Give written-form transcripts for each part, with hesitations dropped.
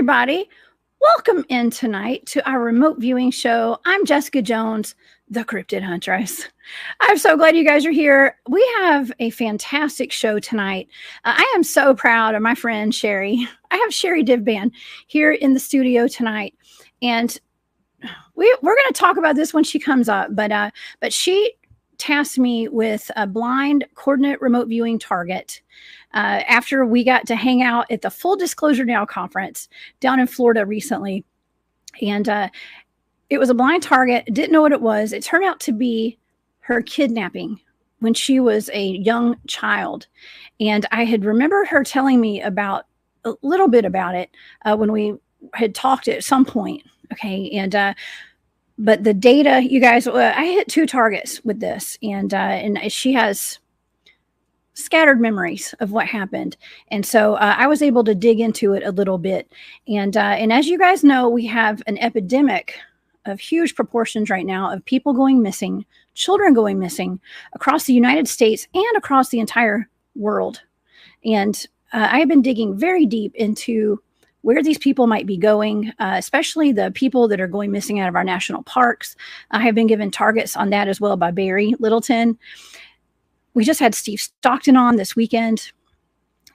everybody. Welcome in tonight to our remote viewing show. I'm Jessica Jones, the Cryptid Huntress. I'm so glad you guys are here. We have a fantastic show tonight. I am so proud of my friend Sherri. I have Sherri Divband here in the studio tonight, and we're going to talk about this when she comes up. But she tasked me with a blind coordinate remote viewing target. After we got to hang out at the Full Disclosure Now conference down in Florida recently. And it was a blind target. Didn't know what it was. It turned out to be her kidnapping when she was a young child. And I had remembered her telling me about a little bit about it when we had talked at some point. Okay. And but the data, you guys, I hit 2 targets with this. And she has scattered memories of what happened. And so I was able to dig into it a little bit. And as you guys know, we have an epidemic of huge proportions right now of people going missing, children going missing across the United States and across the entire world. And I have been digging very deep into where these people might be going, especially the people that are going missing out of our national parks. I have been given targets on that as well by Barry Littleton. We just had Steve Stockton on this weekend,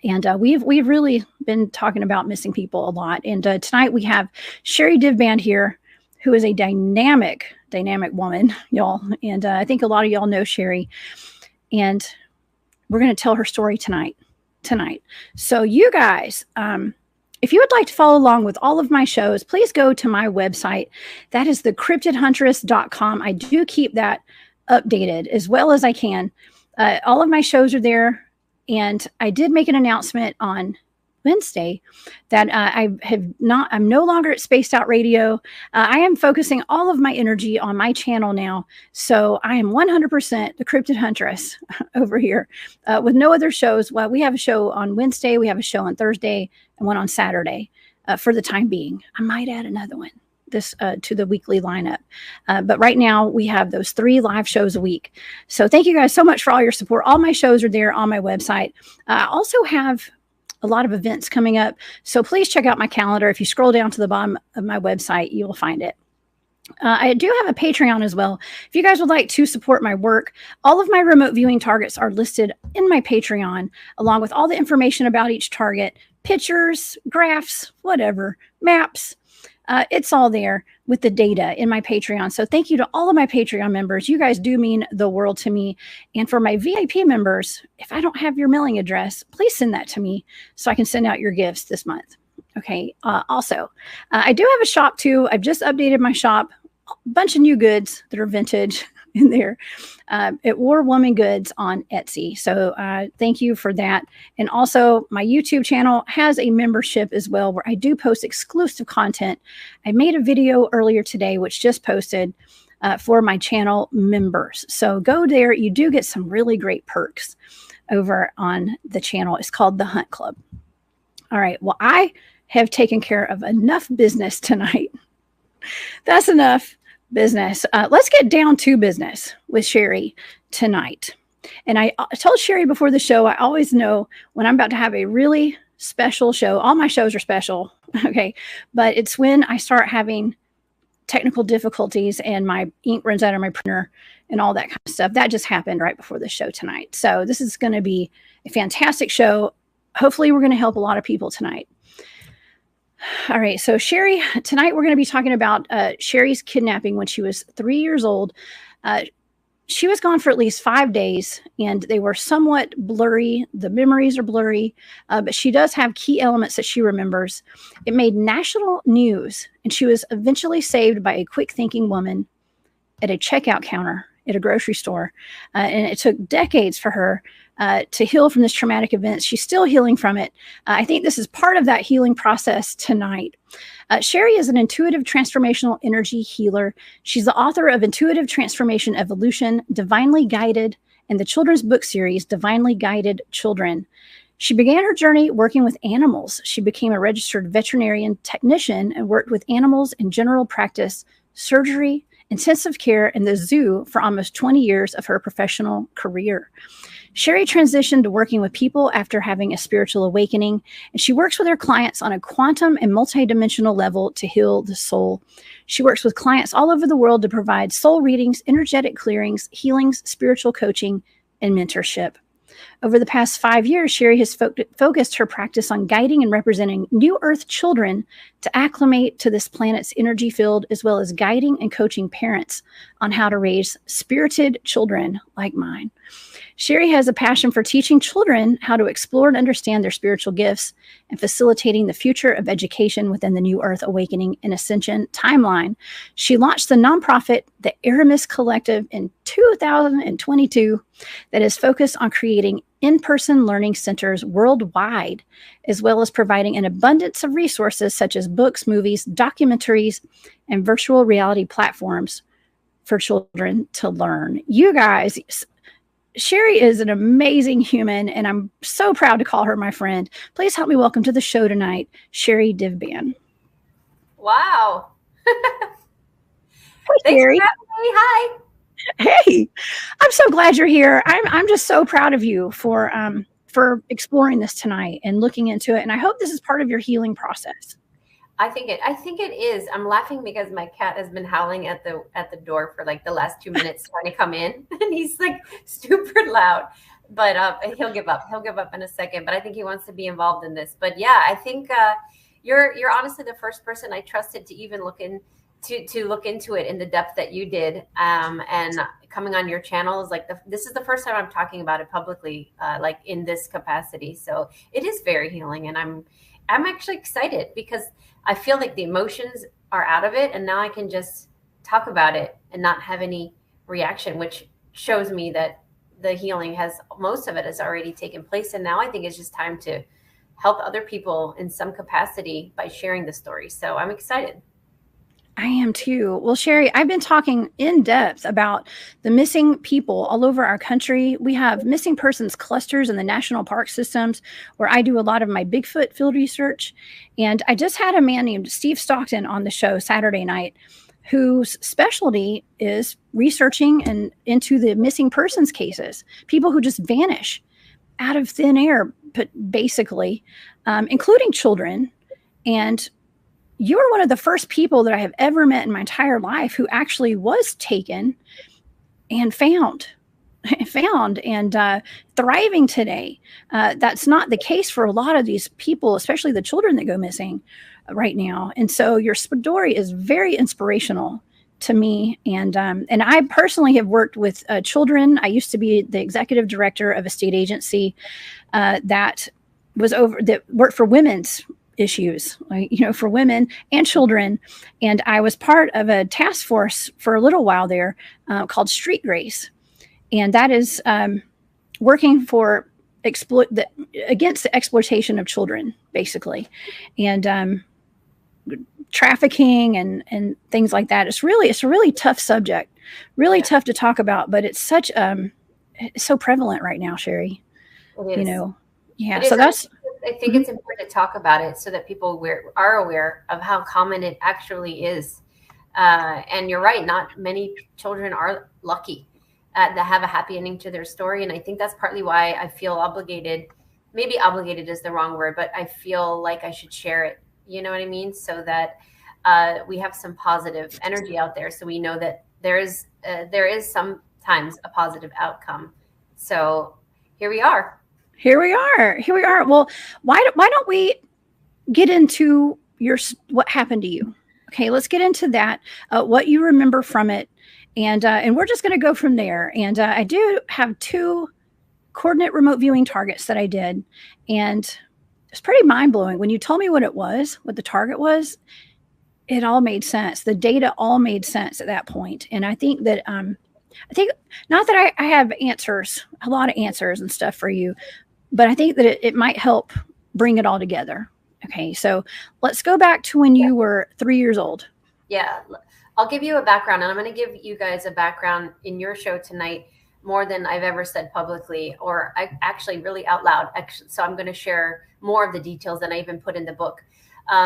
and we've really been talking about missing people a lot. And tonight we have Sherri Divband here, who is a dynamic woman, y'all. And I think a lot of y'all know Sherri, and we're going to tell her story tonight. So you guys, if you would like to follow along with all of my shows, please go to my website. That is thecryptidhuntress.com. I do keep that updated as well as I can. All of my shows are there, and I did make an announcement on Wednesday that I'm no longer at Spaced Out Radio. I am focusing all of my energy on my channel now, so I am 100% the Cryptid Huntress over here with no other shows. Well, we have a show on Wednesday, we have a show on Thursday, and one on Saturday for the time being. I might add another one to the weekly lineup. But right now we have those 3 live shows a week. So thank you guys so much for all your support. All my shows are there on my website. I also have a lot of events coming up. So please check out my calendar. If you scroll down to the bottom of my website, you will find it. I do have a Patreon as well. If you guys would like to support my work, all of my remote viewing targets are listed in my Patreon, along with all the information about each target, pictures, graphs, whatever, maps. It's all there with the data in my Patreon. So thank you to all of my Patreon members. You guys do mean the world to me. And for my VIP members, if I don't have your mailing address, please send that to me so I can send out your gifts this month. Okay. Also, I do have a shop too. I've just updated my shop. A bunch of new goods that are vintage in there at War Woman Goods on Etsy. So thank you for that. And also my YouTube channel has a membership as well, where I do post exclusive content. I made a video earlier today, which just posted for my channel members. So go there. You do get some really great perks over on the channel. It's called The Hunt Club. All right. Well, I have taken care of enough business tonight. That's enough business. Let's get down to business with Sherri tonight. And I told Sherri before the show, I always know when I'm about to have a really special show. All my shows are special. Okay. But it's when I start having technical difficulties and my ink runs out of my printer and all that kind of stuff. That just happened right before the show tonight. So this is going to be a fantastic show. Hopefully we're going to help a lot of people tonight. All right. So Sherri, tonight we're going to be talking about Sherri's kidnapping when she was 3 years old. She was gone for at least 5 days, and they were somewhat blurry. The memories are blurry, but she does have key elements that she remembers. It made national news, and she was eventually saved by a quick-thinking woman at a checkout counter at a grocery store. And it took decades for her to heal from this traumatic event. She's still healing from it. I think this is part of that healing process tonight. Sherri is an intuitive transformational energy healer. She's the author of Intuitive Transformation Evolution, Divinely Guided, and the children's book series, Divinely Guided Children. She began her journey working with animals. She became a registered veterinarian technician and worked with animals in general practice, surgery, intensive care, and the zoo for almost 20 years of her professional career. Sherri transitioned to working with people after having a spiritual awakening, and she works with her clients on a quantum and multidimensional level to heal the soul. She works with clients all over the world to provide soul readings, energetic clearings, healings, spiritual coaching, and mentorship. Over the past 5 years, Sherri has focused her practice on guiding and representing New Earth children to acclimate to this planet's energy field, as well as guiding and coaching parents on how to raise spirited children like mine. Sherri has a passion for teaching children how to explore and understand their spiritual gifts and facilitating the future of education within the New Earth Awakening and Ascension timeline. She launched the nonprofit, the Aramis Collective, in 2022 that is focused on creating in-person learning centers worldwide, as well as providing an abundance of resources such as books, movies, documentaries, and virtual reality platforms for children to learn. You guys, Sherri is an amazing human, and I'm so proud to call her my friend. Please help me welcome to the show tonight, Sherri Divband. Wow. Hey, Sherri. Hi. Hey, I'm so glad you're here. I'm just so proud of you for exploring this tonight and looking into it. And I hope this is part of your healing process. I think it is. I'm laughing because my cat has been howling at the door for like the last 2 minutes trying to come in, and he's like super loud. But he'll give up. He'll give up in a second. But I think he wants to be involved in this. But yeah, I think you're honestly the first person I trusted to even look into it in the depth that you did. And coming on your channel is like this is the first time I'm talking about it publicly, like in this capacity. So it is very healing, and I'm actually excited because I feel like the emotions are out of it, and now I can just talk about it and not have any reaction, which shows me that the healing most of it has already taken place. And now I think it's just time to help other people in some capacity by sharing the story. So I'm excited. I am too. Well, Sherri, I've been talking in depth about the missing people all over our country. We have missing persons clusters in the national park systems where I do a lot of my Bigfoot field research. And I just had a man named Steve Stockton on the show Saturday night, whose specialty is researching and into the missing persons cases, people who just vanish out of thin air, but basically, including children. And you were one of the first people that I have ever met in my entire life who actually was taken and found and thriving today. That's not the case for a lot of these people, especially the children that go missing right now. And so your story is very inspirational to me. And I personally have worked with children. I used to be the executive director of a state agency that worked for women's issues, for women and children. And I was part of a task force for a little while there called Street Grace. And that is working for against the exploitation of children, basically. And trafficking and things like that. It's a really tough subject, really tough to talk about, but it's it's so prevalent right now, Sherri. It is. Yeah. So I think it's important to talk about it so that people are aware of how common it actually is. And you're right, not many children are lucky to have a happy ending to their story. And I think that's partly why I feel obligated. Maybe obligated is the wrong word, but I feel like I should share it. You know what I mean? So that we have some positive energy out there. So we know that there is sometimes a positive outcome. So here we are. Here we are. Well, why don't we get into what happened to you? Okay, let's get into that. What you remember from it, and we're just going to go from there. And I do have 2 coordinate remote viewing targets that I did, and it's pretty mind blowing when you told me what the target was. It all made sense. The data all made sense at that point, and I think that not that I have answers, a lot of answers and stuff for you, but I think that it might help bring it all together. Okay, so let's go back to when you were 3 years old. Yeah, I'll give you a background, and I'm going to give you guys a background in your show tonight more than I've ever said publicly, or I actually really out loud. So I'm going to share more of the details than I even put in the book.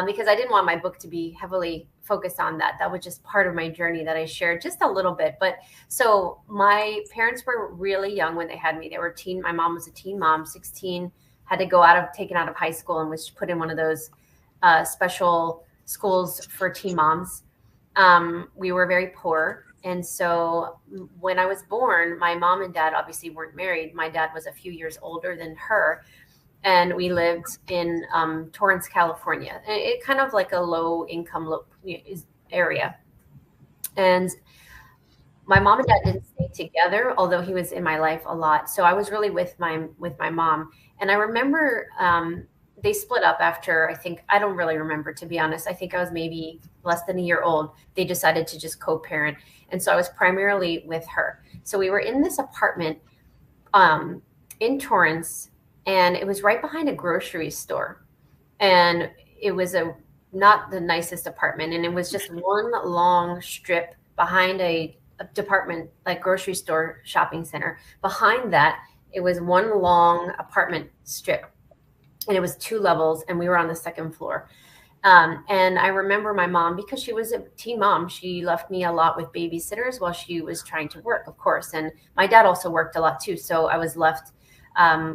because I didn't want my book to be heavily focused on that. That was just part of my journey that I shared just a little bit. But so my parents were really young when they had me. They were teen. My mom was a teen mom, 16, had to go taken out of high school and was put in one of those special schools for teen moms. We were very poor. And so when I was born, my mom and dad obviously weren't married. My dad was a few years older than her. And we lived in Torrance, California. It kind of like a low income area. And my mom and dad didn't stay together, although he was in my life a lot. So I was really with my mom. And I remember they split up after, I don't really remember, to be honest. I think I was maybe less than a year old. They decided to just co-parent. And so I was primarily with her. So we were in this apartment in Torrance, and it was right behind a grocery store. And it was not the nicest apartment. And it was just one long strip behind a department, like grocery store, shopping center. Behind that, it was one long apartment strip. And it was 2 levels, and we were on the 2nd floor. And I remember my mom, because she was a teen mom, she left me a lot with babysitters while she was trying to work, of course. And my dad also worked a lot too. So I was left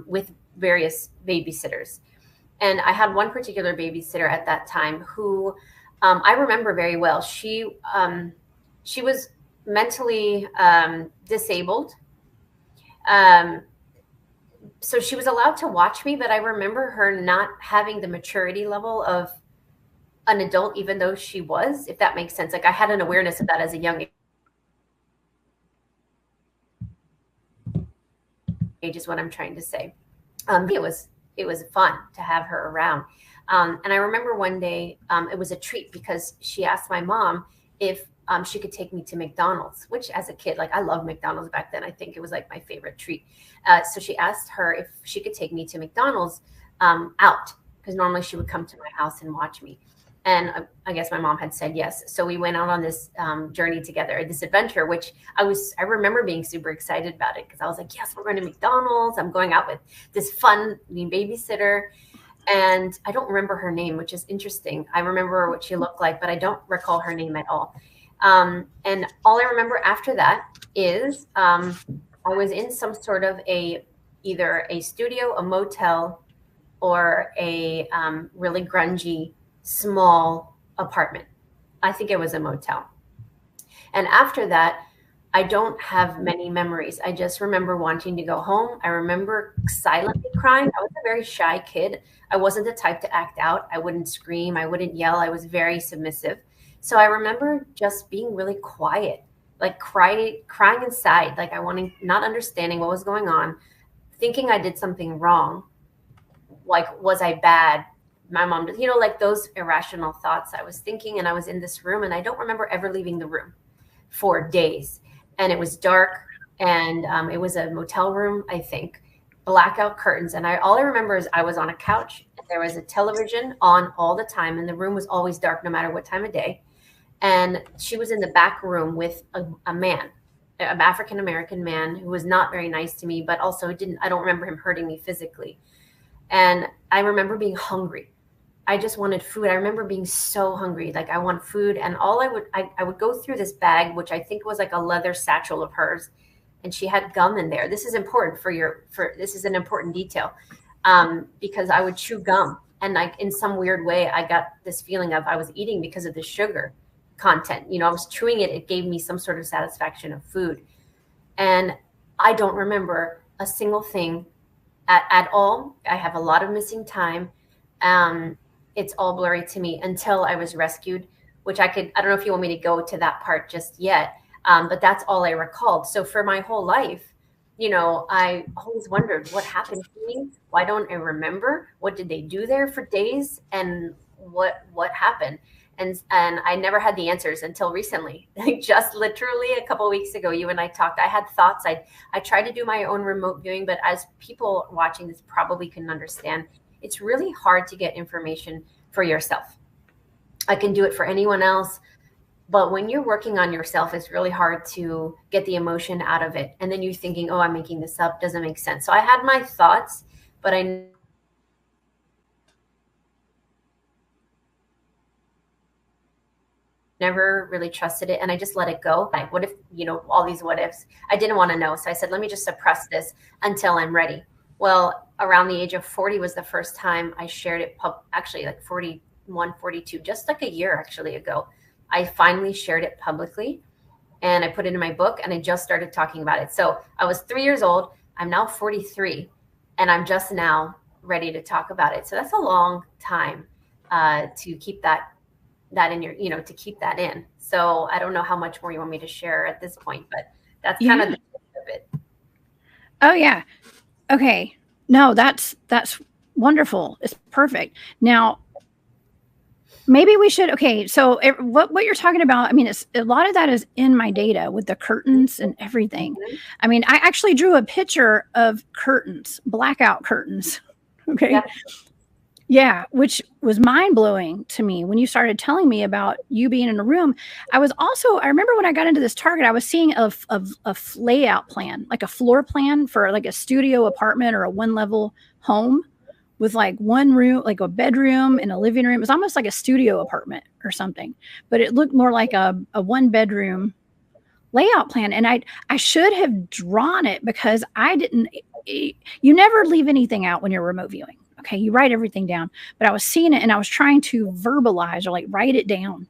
with various babysitters. And I had one particular babysitter at that time who I remember very well. She was mentally disabled. So she was allowed to watch me, but I remember her not having the maturity level of an adult, even though she was, if that makes sense. Like, I had an awareness of that as a young age is what I'm trying to say. It was fun to have her around. And I remember one day it was a treat because she asked my mom if she could take me to McDonald's, which as a kid, like, I loved McDonald's back then. I think it was like my favorite treat. So she asked her if she could take me to McDonald's out, because normally she would come to my house and watch me. And I guess my mom had said yes. So we went out on this journey together, this adventure, which I remember being super excited about it, because I was like, yes, we're going to McDonald's. I'm going out with this fun babysitter. And I don't remember her name, which is interesting. I remember what she looked like, but I don't recall her name at all. And all I remember after that is I was in some sort of either a studio, a motel, or a really grungy, small apartment. I think it was a motel. And after that, I don't have many memories. I just remember wanting to go home. I remember silently crying. I was a very shy kid. I wasn't the type to act out. I wouldn't scream. I wouldn't yell. I was very submissive. So I remember just being really quiet, like crying inside, like not understanding what was going on, thinking I did something wrong. Like, was I bad? My mom did, like those irrational thoughts I was thinking. And I was in this room, and I don't remember ever leaving the room for days. And it was dark, and it was a motel room, I think, blackout curtains. And all I remember is I was on a couch, and there was a television on all the time, and the room was always dark no matter what time of day. And she was in the back room with a man, an African-American man who was not very nice to me, but also I don't remember him hurting me physically. And I remember being hungry. I just wanted food. I remember being so hungry. Like, I want food. And I would go through this bag, which I think was like a leather satchel of hers. And she had gum in there. This is important this is an important detail. Because I would chew gum. And like, in some weird way, I got this feeling of I was eating because of the sugar content. I was chewing it. It gave me some sort of satisfaction of food. And I don't remember a single thing at all. I have a lot of missing time. It's all blurry to me until I was rescued, which I don't know if you want me to go to that part just yet. But that's all I recalled. So for my whole life, I always wondered what happened to me. Why don't I remember? What did they do there for days? And what happened? And I never had the answers until recently. Like, just literally a couple of weeks ago, you and I talked. I had thoughts. I tried to do my own remote viewing, but as people watching this probably can understand, it's really hard to get information for yourself. I can do it for anyone else, but when you're working on yourself, it's really hard to get the emotion out of it. And then you're thinking, oh, I'm making this up. Doesn't make sense. So I had my thoughts, but I never really trusted it. And I just let it go. Like, what if, all these what ifs? I didn't want to know. So I said, let me just suppress this until I'm ready. Well, around the age of 40 was the first time I shared it, actually like 41, 42, just like a year actually ago. I finally shared it publicly and I put it in my book and I just started talking about it. So I was 3 years old. I'm now 43 and I'm just now ready to talk about it. So that's a long time to keep that in your, to keep that in. So I don't know how much more you want me to share at this point, but that's kind of the gist of it. Oh yeah. Okay. No, that's wonderful. It's perfect. Now, maybe we should. Okay. So what you're talking about, I mean, it's a lot of that is in my data with the curtains and everything. Mm-hmm. I mean, I actually drew a picture of curtains, blackout curtains. Okay. Yeah. Yeah, which was mind-blowing to me when you started telling me about you being in a room. I remember when I got into this Target, I was seeing a layout plan, like a floor plan for like a studio apartment or a one-level home with like one room, like a bedroom and a living room. It was almost like a studio apartment or something, but it looked more like a one-bedroom layout plan. And I should have drawn it because you never leave anything out when you're remote viewing. Okay, you write everything down, but I was seeing it and I was trying to verbalize or like write it down,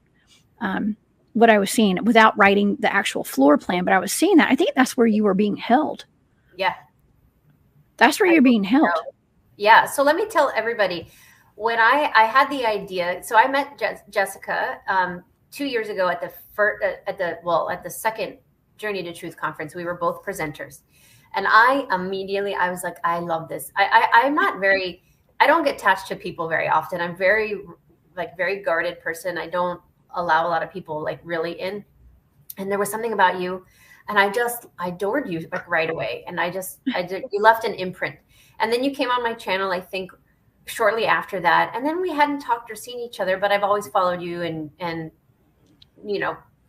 what I was seeing without writing the actual floor plan. But I was seeing that. I think that's where you were being held. Yeah. That's where you're being held. Yeah. So let me tell everybody, when I had the idea, so I met Jessica 2 years ago at the second Journey to Truth conference. We were both presenters. And I was like, I love this. I'm not very... I don't get attached to people very often. I'm very guarded person. I don't allow a lot of people like really in. And there was something about you, and I adored you like right away. And you left an imprint. And then you came on my channel, I think, shortly after that. And then we hadn't talked or seen each other, but I've always followed you and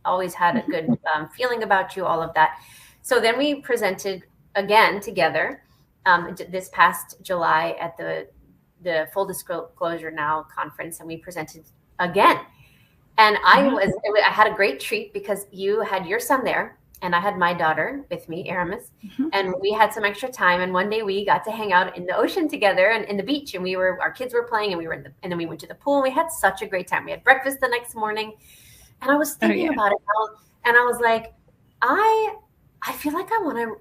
always had a good feeling about you, all of that. So then we presented again together this past July at the Full Disclosure Now conference, and we presented again. And I had a great treat because you had your son there and I had my daughter with me, Aramis, and we had some extra time. And one day we got to hang out in the ocean together and in the beach, and our kids were playing, and and then we went to the pool and we had such a great time. We had breakfast the next morning, and I was thinking about it, and I was like, I feel like I want to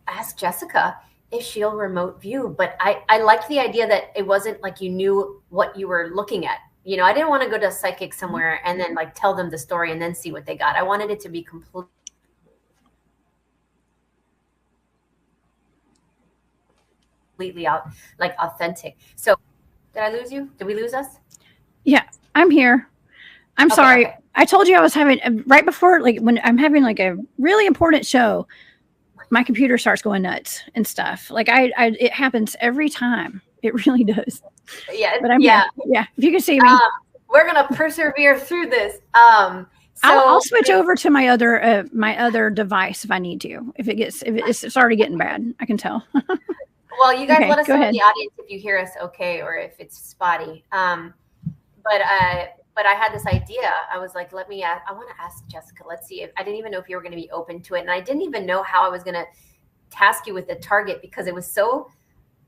ask Jessica if she'll remote view, but I liked the idea that it wasn't like you knew what you were looking at. I didn't want to go to a psychic somewhere and then like tell them the story and then see what they got. I wanted it to be completely out, like authentic. So did I lose you? Did we lose us? Yeah, I'm here. I'm sorry. Okay. I told you I was having right before, like when I'm having like a really important show, my computer starts going nuts and stuff. Like it happens every time. It really does. Yeah. But I'm here. Yeah. If you can see me, we're going to persevere through this. I'll switch over to my other device if I need to. If it's already getting bad, I can tell. Well, you guys let us know in the audience if you hear us okay or if it's spotty. But I had this idea. I was like, I want to ask Jessica. Let's see. I didn't even know if you were going to be open to it. And I didn't even know how I was going to task you with the target because it was so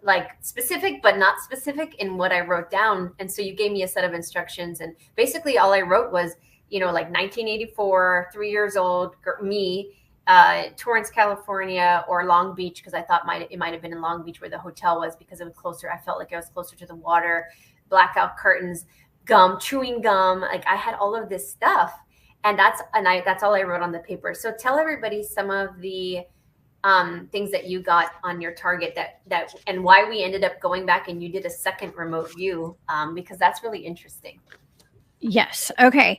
like specific, but not specific in what I wrote down. And so you gave me a set of instructions. And basically all I wrote was, like 1984, 3 years old, me, Torrance, California, or Long Beach, because I thought it might have been in Long Beach where the hotel was because it was closer. I felt like I was closer to the water, blackout curtains, chewing gum. Like I had all of this stuff, and that's all I wrote on the paper. So tell everybody some of the things that you got on your target that and why we ended up going back and you did a second remote view, because that's really interesting. Yes. Okay.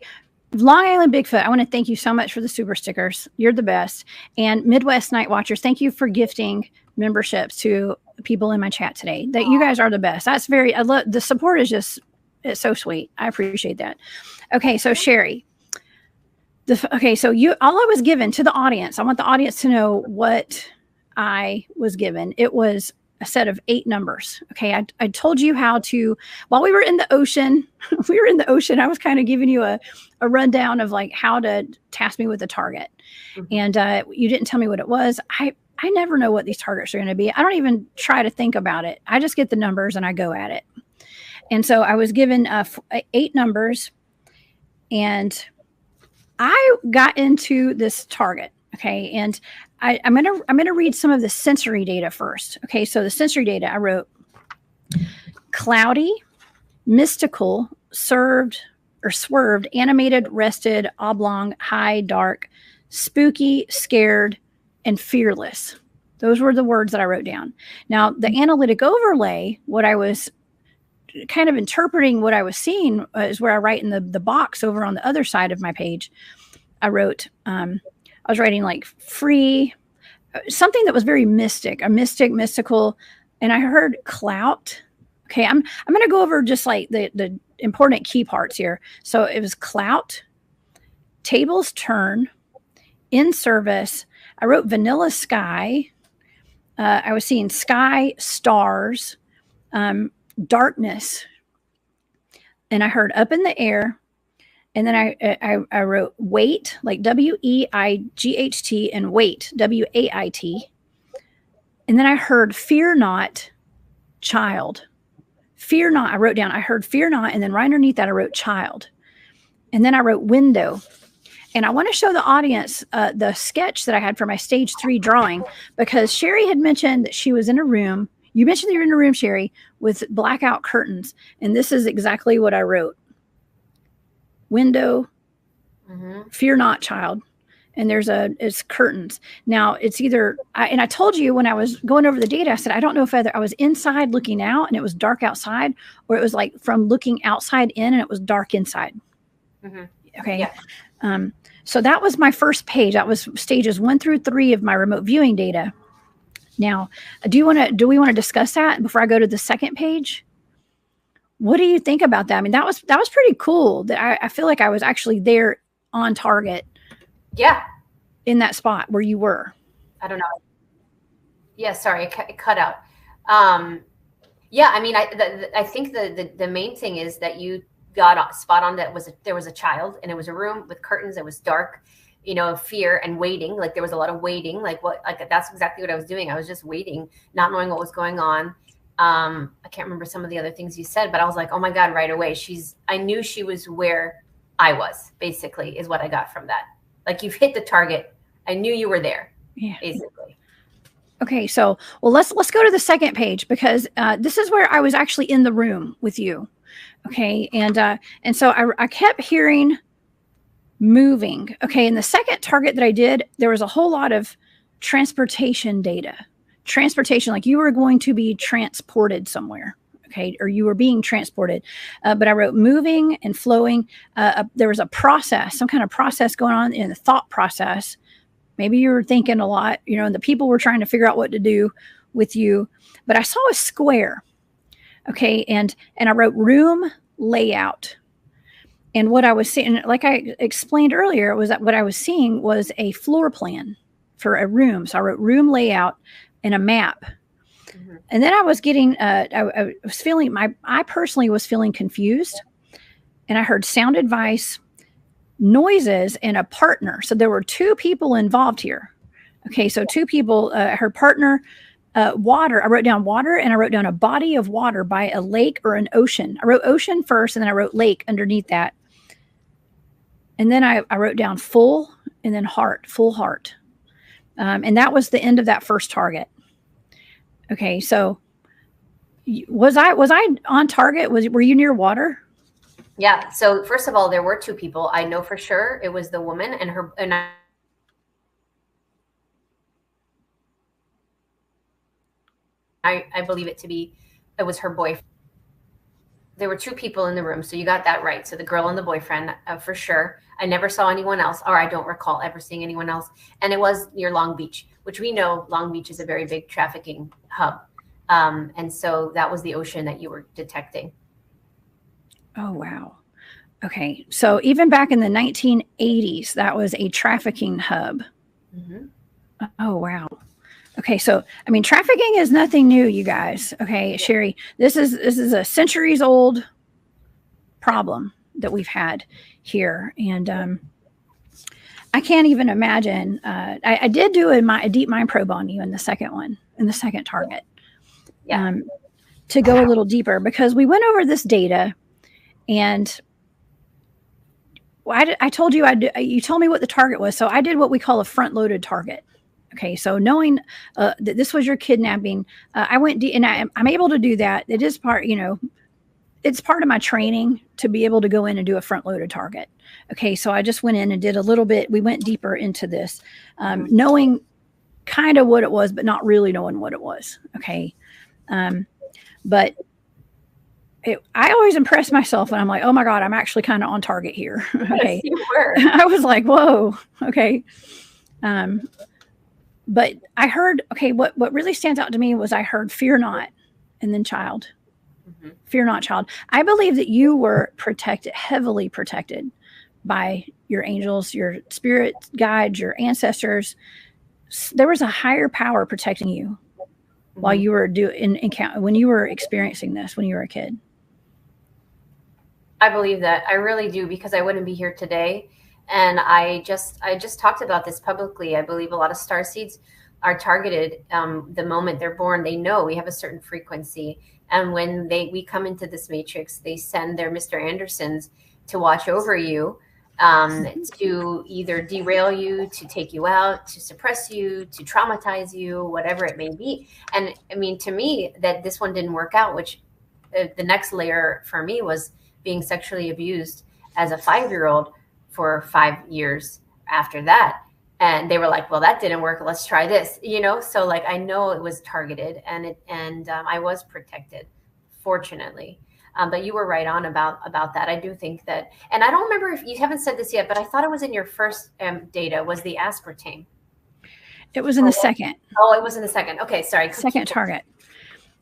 Long Island Bigfoot, I want to thank you so much for the super stickers. You're the best. And Midwest Night Watchers, thank you for gifting memberships to people in my chat today. That you guys are the best. That's I love the support is it's so sweet. I appreciate that. Okay, so Sherri. So all I was given to the audience, I want the audience to know what I was given. It was a set of 8 numbers. Okay. I told you how to, while we were in the ocean, I was kind of giving you a rundown of like how to task me with a target. And you didn't tell me what it was. I never know what these targets are going to be. I don't even try to think about it. I just get the numbers and I go at it. And so I was given 8 numbers, and I got into this target. Okay. And I'm gonna read some of the sensory data first. Okay. So the sensory data, I wrote cloudy, mystical, swerved, animated, rested, oblong, high, dark, spooky, scared, and fearless. Those were the words that I wrote down. Now, the analytic overlay, what I was kind of interpreting what I was seeing is where I write in the box over on the other side of my page. I wrote, I was writing like free, something that was very mystical. And I heard clout. Okay. I'm going to go over just like the important key parts here. So it was clout, tables turn, in service. I wrote vanilla sky. I was seeing sky, stars, darkness, and I heard up in the air. And then I wrote wait, like WEIGHT, and wait, WAIT. And then I heard fear not, child. Fear not, I wrote down, I heard fear not, and then right underneath that I wrote child. And then I wrote window. And I want to show the audience the sketch that I had for my stage 3 drawing, because Sherri had mentioned that she was in a room. You mentioned that you were in a room, Sherri, with blackout curtains. And this is exactly what I wrote. Window, fear not, child. And it's curtains. Now it's either, and I told you when I was going over the data, I said, I don't know if I was inside looking out and it was dark outside, or it was like from looking outside in and it was dark inside. Okay. Yeah. So that was my first page. That was stages 1 through 3 of my remote viewing data. Now, do we want to discuss that before I go to the second page? What do you think about that? I mean, that was pretty cool. That I feel like I was actually there on target. Yeah. In that spot where you were. I don't know. Yeah, sorry, it cut out. Yeah, I mean, I think the main thing is that you got spot on. That there was a child, and it was a room with curtains. It was dark, fear and waiting. Like there was a lot of waiting. Like that's exactly what I was doing. I was just waiting, not knowing what was going on. I can't remember some of the other things you said, but I was like, oh my God, right away. I knew she was where I was, basically, is what I got from that. Like you've hit the target. I knew you were there, basically. Okay, so let's go to the second page, because this is where I was actually in the room with you. Okay, and so I kept hearing moving. Okay, and the second target that I did, there was a whole lot of transportation data. Transportation, like you were going to be transported somewhere. Okay, or you were being transported. But I wrote moving and flowing. There was a process, some kind of process going on in the thought process. Maybe you were thinking a lot, and the people were trying to figure out what to do with you. But I saw a square. Okay, and I wrote room layout. And what I was seeing, like I explained earlier, was that what I was seeing was a floor plan for a room. So I wrote room layout and a map. And then I was getting, I was feeling, I personally was feeling confused. And I heard sound advice, noises, and a partner. So there were 2 people involved here. Okay, so 2 people, her partner, water. I wrote down water, and I wrote down a body of water by a lake or an ocean. I wrote ocean first, and then I wrote lake underneath that. And then I wrote down full, and then heart, full heart. And that was the end of that first target. Okay, so was I on target? Were you near water? Yeah. So first of all, there were 2 people. I know for sure it was the woman and her, and I believe it was her boyfriend. There were 2 people in the room, so you got that right. So the girl and the boyfriend, for sure. I never saw anyone else, or I don't recall ever seeing anyone else. And it was near Long Beach, which we know Long Beach is a very big trafficking hub. And so that was the ocean that you were detecting. Oh, wow. Okay. So even back in the 1980s, that was a trafficking hub. Oh, wow. Okay, so I mean, trafficking is nothing new, you guys. Okay, Sherri, this is a centuries old problem that we've had here, and I can't even imagine. I did do a deep mind probe on you in the second one, in the second target, to go a little deeper, because we went over this data, and I told you you told me what the target was, so I did what we call a front-loaded target. Okay, so knowing that this was your kidnapping, I went and I'm able to do that. It is part, it's part of my training to be able to go in and do a front-loaded target. Okay, so I just went in and did a little bit. We went deeper into this, knowing kind of what it was, but not really knowing what it was. Okay, but I always impress myself when I'm like, oh my God, I'm actually kind of on target here. Okay, yes, you were. I was like, whoa, okay. But I heard, okay, what really stands out to me was I heard fear not, and then child. Mm-hmm. Fear not, child. I believe that you were protected, heavily protected by your angels, your spirit guides, your ancestors. There was a higher power protecting you mm-hmm. while you were when you were experiencing this, when you were a kid. I believe that. I really do, because I wouldn't be here today. And I just talked about this publicly. I believe a lot of starseeds are targeted the moment they're born. They know we have a certain frequency. And when we come into this matrix, they send their Mr. Andersons to watch over you, to either derail you, to take you out, to suppress you, to traumatize you, whatever it may be. And I mean, to me, that this one didn't work out, which the next layer for me was being sexually abused as a 5-year-old for 5 years after that. And they were like, well, that didn't work. Let's try this, So like, I know it was targeted, and I was protected, fortunately. But you were right on about that. I do think that, and I don't remember if you haven't said this yet, but I thought it was in your first data was the aspartame. It was in the second. Oh, it was in the second. Okay. Sorry. Second target.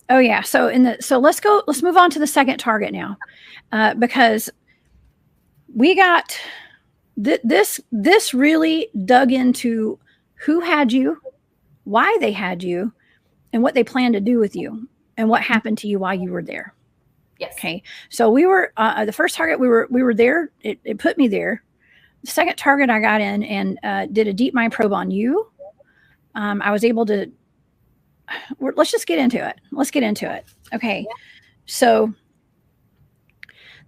Oh yeah. So let's move on to the second target now, because we got this really dug into who had you, why they had you, and what they planned to do with you, and what happened to you while you were there. Yes. Okay. So we were the first target. We were there. It put me there. The second target, I got in and did a deep mind probe on you. I was able to. Let's just get into it. Let's get into it. Okay. Yeah. So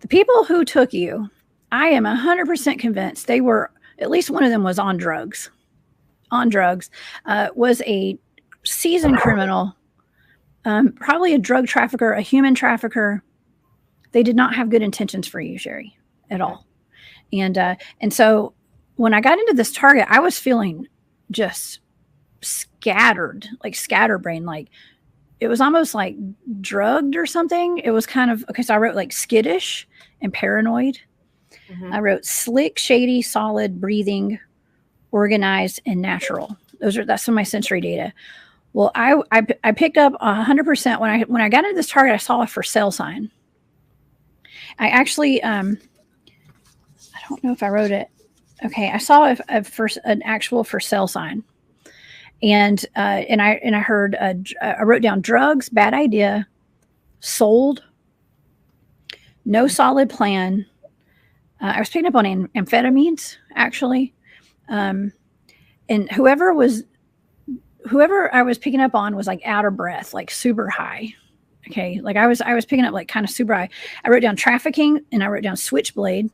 the people who took you, I am 100% convinced they were, at least one of them was on drugs. Was a seasoned criminal, probably a drug trafficker, a human trafficker. They did not have good intentions for you, Sherri, at all. And so when I got into this target, I was feeling just scattered, like scatterbrain, like it was almost like drugged or something. It was kind of, okay, so I wrote like skittish and paranoid. Mm-hmm. I wrote slick, shady, solid, breathing, organized, and natural. That's some of my sensory data. Well, I picked up 100% when I got into this target. I saw a for sale sign. I actually I don't know if I wrote it. Okay, I saw an actual for sale sign, and I heard I wrote down drugs, bad idea, sold, no solid plan. I was picking up on amphetamines, actually. And whoever I was picking up on was like out of breath, like super high. Okay. Like I was picking up like kind of super high. I wrote down trafficking, and I wrote down switchblade,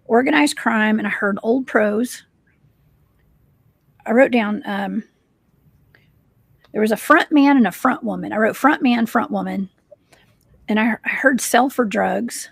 organized crime, and I heard old pros. I wrote down, there was a front man and a front woman. I wrote front man, front woman. And I heard sell for drugs.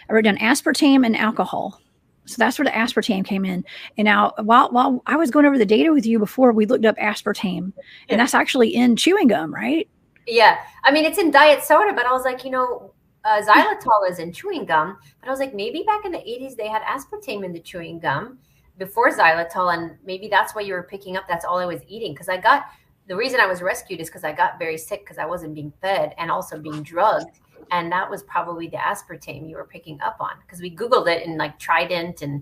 I wrote down aspartame and alcohol. So that's where the aspartame came in. And now, while I was going over the data with you before, we looked up aspartame, and that's actually in chewing gum, right? Yeah. I mean, it's in diet soda, but I was like, xylitol is in chewing gum. But I was like, maybe back in the 80s, they had aspartame in the chewing gum before xylitol. And maybe that's what you were picking up. That's all I was eating. Because the reason I was rescued is because I got very sick because I wasn't being fed and also being drugged. And that was probably the aspartame you were picking up on, because we Googled it, and like Trident and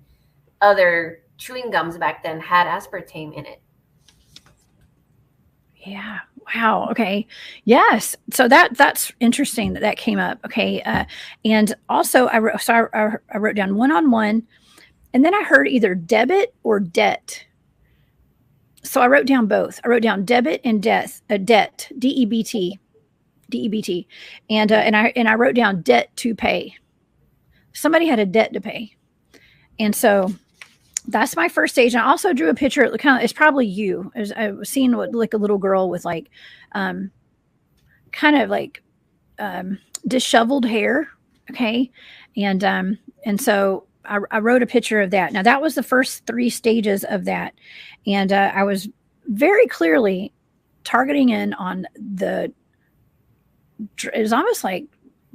other chewing gums back then had aspartame in it. Yeah. Wow. Okay. Yes. So that's interesting that came up. Okay. And also I wrote down one-on-one, and then I heard either debit or debt. So I wrote down both. I wrote down debit and debt, DEBT, DEBT, and I wrote down debt to pay. Somebody had a debt to pay, and so that's my first stage. And I also drew a picture. It's probably you. I was seeing what like a little girl with like, kind of like disheveled hair. Okay, and so I wrote a picture of that. Now that was the first 3 stages of that, and I was very clearly targeting in on it was almost like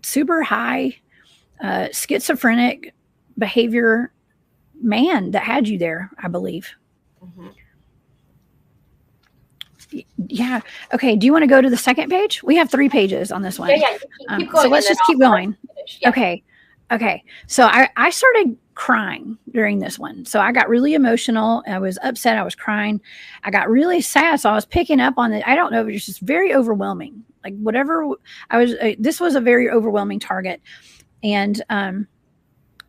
super high schizophrenic behavior man that had you there, I believe. Mm-hmm. Yeah. Okay. Do you want to go to the second page? We have 3 pages on this one. Yeah. Keep going, so let's just keep going. Yeah. Okay. So I started crying during this one. So I got really emotional. I was upset. I was crying. I got really sad. So I was picking up on it. I don't know. It was just very overwhelming. Like whatever this was a very overwhelming target. And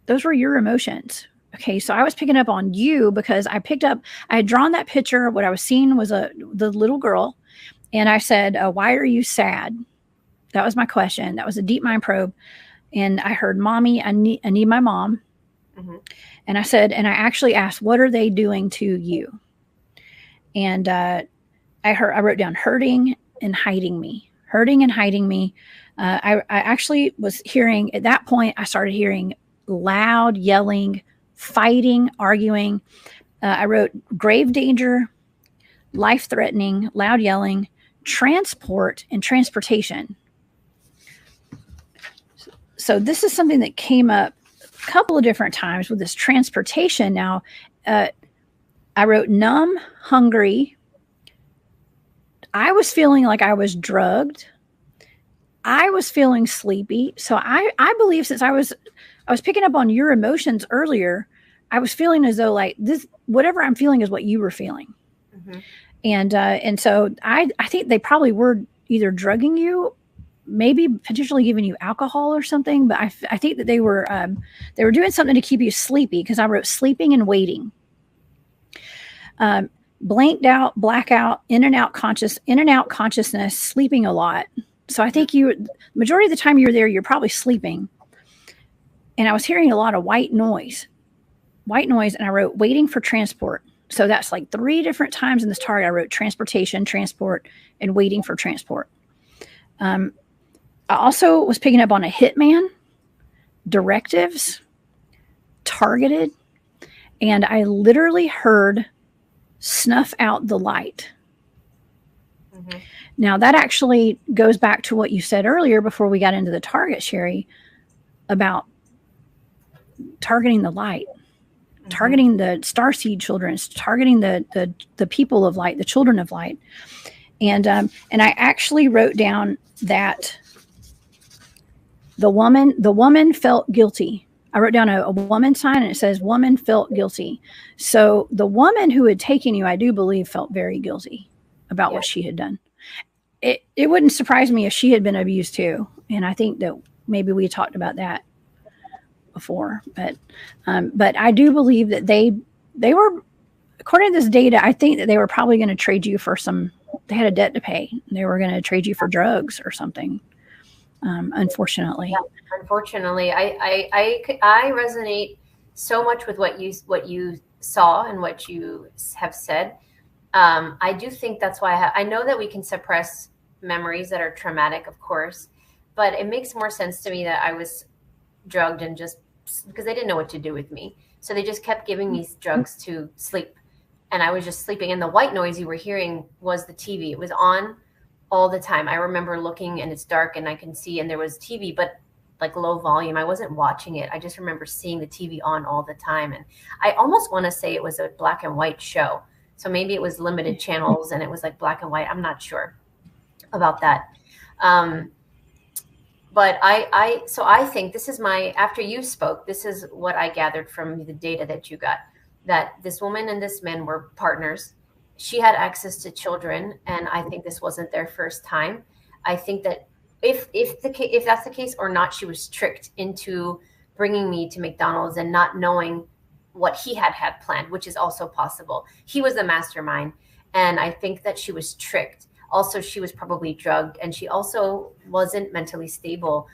those were your emotions. Okay, so I was picking up on you because I had drawn that picture. What I was seeing was the little girl. And I said, why are you sad? That was my question. That was a deep mind probe. And I heard, Mommy, I need my mom. Mm-hmm. And I said, and I actually asked, what are they doing to you? And I wrote down hurting and hiding me. I actually was hearing, at that point, I started hearing loud yelling, fighting, arguing. I wrote grave danger, life-threatening, loud yelling, transport, and transportation. So this is something that came up a couple of different times with this transportation. Now, I wrote numb, hungry. I was feeling like I was drugged. I was feeling sleepy. So I believe since I was picking up on your emotions earlier, I was feeling as though like this, whatever I'm feeling is what you were feeling. Mm-hmm. And so I think they probably were either drugging you, maybe potentially giving you alcohol or something. But I think that they were doing something to keep you sleepy, because I wrote sleeping and waiting. Blanked out, blackout, in and out consciousness, sleeping a lot. So I think majority of the time you're there, you're probably sleeping. And I was hearing a lot of white noise. And I wrote waiting for transport. So that's like 3 different times in this target. I wrote transportation, transport, and waiting for transport. I also was picking up on a hitman, directives, targeted, and I literally heard snuff out the light. Mm-hmm. Now that actually goes back to what you said earlier before we got into the target, Sherri, about targeting the light, mm-hmm. targeting the Starseed children, targeting the people of light, the children of light. And I actually wrote down that the woman felt guilty. I wrote down a woman sign, and it says woman felt guilty. So the woman who had taken you, I do believe, felt very guilty about what she had done. It wouldn't surprise me if she had been abused too. And I think that maybe we talked about that before, but I do believe that they were, according to this data, I think that they were probably going to trade you for they had a debt to pay. They were going to trade you for drugs or something. Unfortunately. Yeah, unfortunately, I resonate so much with what you saw and what you have said. I do think that's why I know that we can suppress memories that are traumatic, of course, but it makes more sense to me that I was drugged and just because they didn't know what to do with me. So they just kept giving me drugs to sleep, and I was just sleeping. And the white noise you were hearing was the TV. It was on all the time. I remember looking, and it's dark and I can see, and there was TV, but like low volume. I wasn't watching it. I just remember seeing the TV on all the time. And I almost want to say it was a black and white show. So maybe it was limited channels and it was like black and white. I'm not sure about that. But I think this is after you spoke, this is what I gathered from the data that you got, that this woman and this man were partners. she had access to children, and I think this wasn't their first time. I think that if that's the case or not, she was tricked into bringing me to McDonald's and not knowing what he had planned, which is also possible. He was the mastermind, and I think that she was tricked. Also, she was probably drugged, and she also wasn't mentally stable,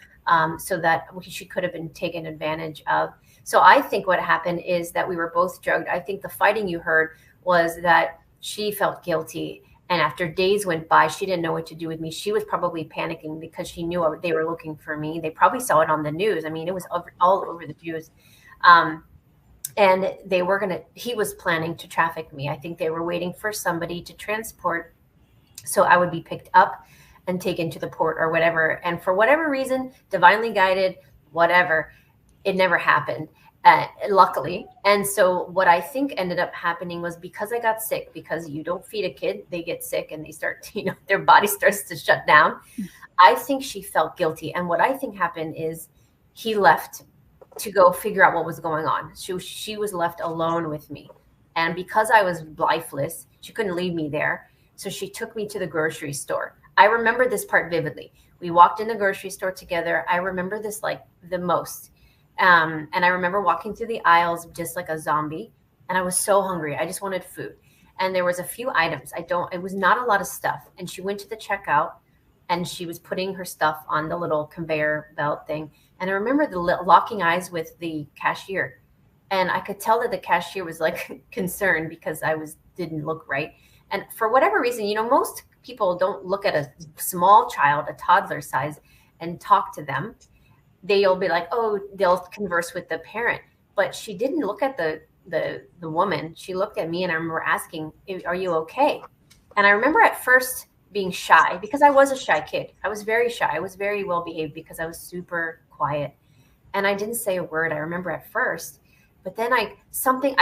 so that she could have been taken advantage of. So I think what happened is that we were both drugged. I think the fighting you heard was that she felt guilty. And after days went by, she didn't know what to do with me. She was probably panicking because she knew they were looking for me. They probably saw it on the news. I mean, it was all over the news. And he was planning to traffic me. I think they were waiting for somebody to transport so I would be picked up and taken to the port or whatever. And for whatever reason, divinely guided, whatever, it never happened. Luckily. And so what I think ended up happening was because I got sick, because you don't feed a kid, they get sick and they start, their body starts to shut down. I think she felt guilty. And what I think happened is he left to go figure out what was going on. She was left alone with me. And because I was lifeless, she couldn't leave me there. So she took me to the grocery store. I remember this part vividly. We walked in the grocery store together. I remember this like the most. And I remember walking through the aisles just like a zombie, and I was so hungry. I just wanted food. And there was a few items. It was not a lot of stuff. And she went to the checkout and she was putting her stuff on the little conveyor belt thing. And I remember the locking eyes with the cashier. And I could tell that the cashier was like concerned because I didn't look right. And for whatever reason, most people don't look at a small child, a toddler size, and talk to them. They'll be like, oh, they'll converse with the parent. But she didn't look at the woman. She looked at me, and I remember asking, are you okay? And I remember at first being shy because I was a shy kid. I was very shy. I was very well behaved because I was super quiet. And I didn't say a word. I remember at first. But then I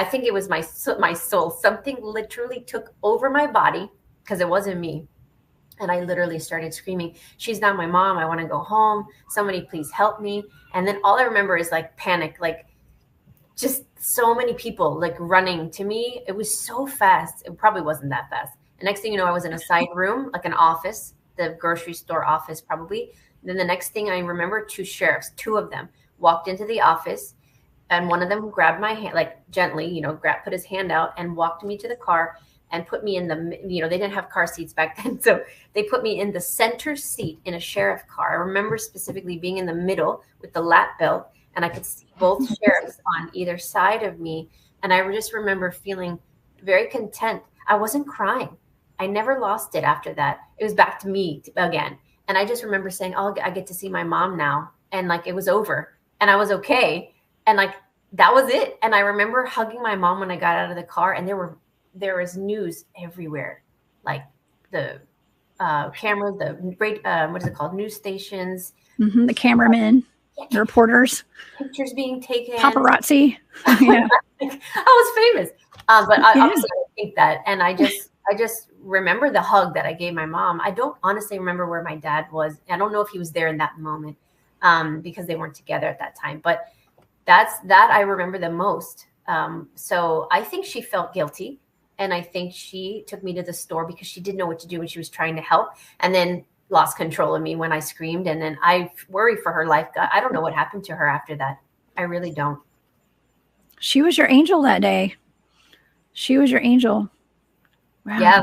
think it was my soul, something literally took over my body because it wasn't me. And I literally started screaming, she's not my mom. I want to go home. Somebody please help me. And then all I remember is like panic, like just so many people like running to me. It was so fast. It probably wasn't that fast. And next thing you know, I was in a side room, like an office, the grocery store office probably. And then the next thing I remember, two sheriffs, two of them walked into the office. And one of them grabbed my hand, like gently, put his hand out and walked me to the car and put me in they didn't have car seats back then. So they put me in the center seat in a sheriff car. I remember specifically being in the middle with the lap belt, and I could see both sheriffs on either side of me. And I just remember feeling very content. I wasn't crying. I never lost it after that. It was back to me again. And I just remember saying, oh, I get to see my mom now. And like, it was over and I was okay. And like, that was it. And I remember hugging my mom when I got out of the car, and there was news everywhere, like the cameras, what is it called? News stations, the cameramen, the reporters, pictures being taken, paparazzi. Yeah. I was famous. But obviously I think that, and I just remember the hug that I gave my mom. I don't honestly remember where my dad was. I don't know if he was there in that moment, because they weren't together at that time, but that I remember the most. So I think she felt guilty. And I think she took me to the store because she didn't know what to do when she was trying to help, and then lost control of me when I screamed. And then I worry for her life. I don't know what happened to her after that. I really don't. She was your angel that day. She was your angel. Wow. Yeah.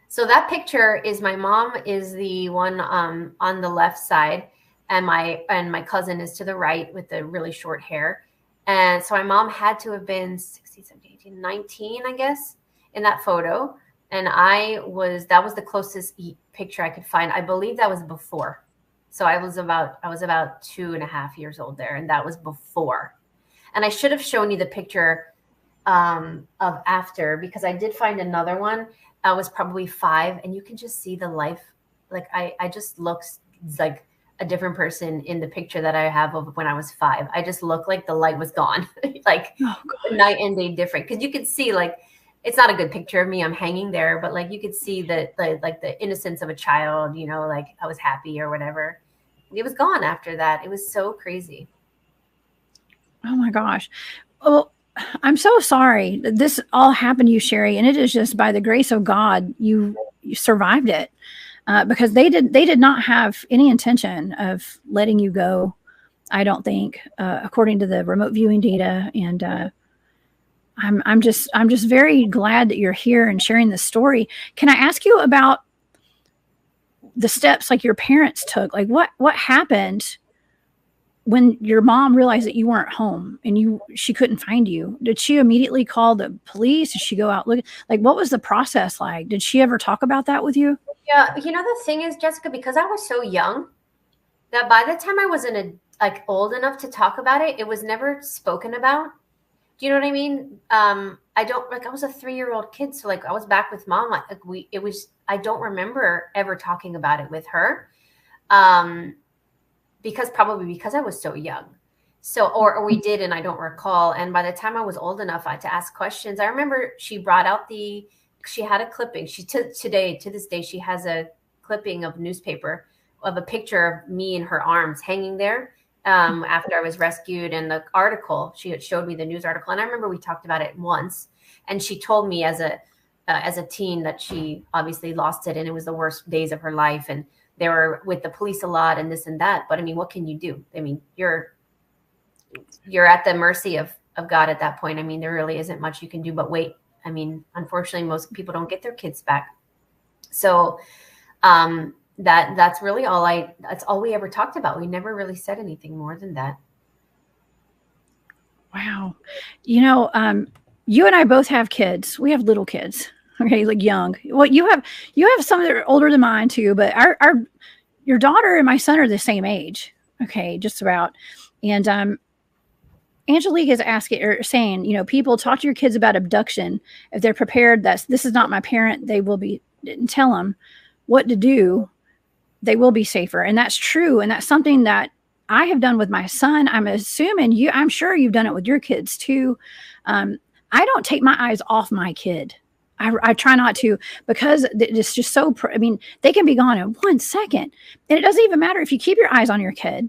So that picture is my mom is the one on the left side, and my cousin is to the right with the really short hair. And so my mom had to have been 16, 17, 18, 19, I guess, in that photo. And that was the closest picture I could find. I believe that was before. So I was about 2.5 years old there. And that was before. And I should have shown you the picture of after, because I did find another one. I was probably 5, and you can just see the life. Like I just look like a different person in the picture that I have of when I was 5. I just look like the light was gone, like night and day different. Because you could see, like, it's not a good picture of me. I'm hanging there, but like you could see the innocence of a child. Like I was happy or whatever. It was gone after that. It was so crazy. Oh my gosh. Well, I'm so sorry that this all happened to you, Sherri, and it is just by the grace of God you survived it, because they did not have any intention of letting you go. I don't think, according to the remote viewing data, and I'm just very glad that you're here and sharing this story. Can I ask you about the steps like your parents took? Like what happened when your mom realized that you weren't home and she couldn't find you? Did she immediately call the police? Did she go out looking? Like, what was the process like? Did she ever talk about that with you? Yeah, the thing is, Jessica, because I was so young that by the time I was old enough to talk about it, it was never spoken about. Do you know what I mean? I was a 3-year-old kid, so I was back with mom. I don't remember ever talking about it with her. Because I was so young. So, or we did, and I don't recall. And by the time I was old enough to ask questions, I remember she brought out she had a clipping. To this day, she has a clipping of newspaper of a picture of me in her arms hanging there after I was rescued. And the article, she had showed me the news article. And I remember we talked about it once. And she told me as a teen that she obviously lost it, and it was the worst days of her life. And they were with the police a lot and this and that. But I mean, what can you do? I mean, you're at the mercy of God at that point. I mean, there really isn't much you can do but wait. I mean, unfortunately, most people don't get their kids back. So that's really that's all we ever talked about. We never really said anything more than that. Wow. You and I both have kids. We have little kids. Okay, like young. Well, you have some that are older than mine too, but your daughter and my son are the same age. Okay, just about. And Angelique is saying, people talk to your kids about abduction. If they're prepared, this is not my parent, they will be, tell them what to do. They will be safer. And that's true. And that's something that I have done with my son. I'm sure you've done it with your kids too. I don't take my eyes off my kid. I try not to, because it's just so, they can be gone in 1 second. And it doesn't even matter if you keep your eyes on your kid.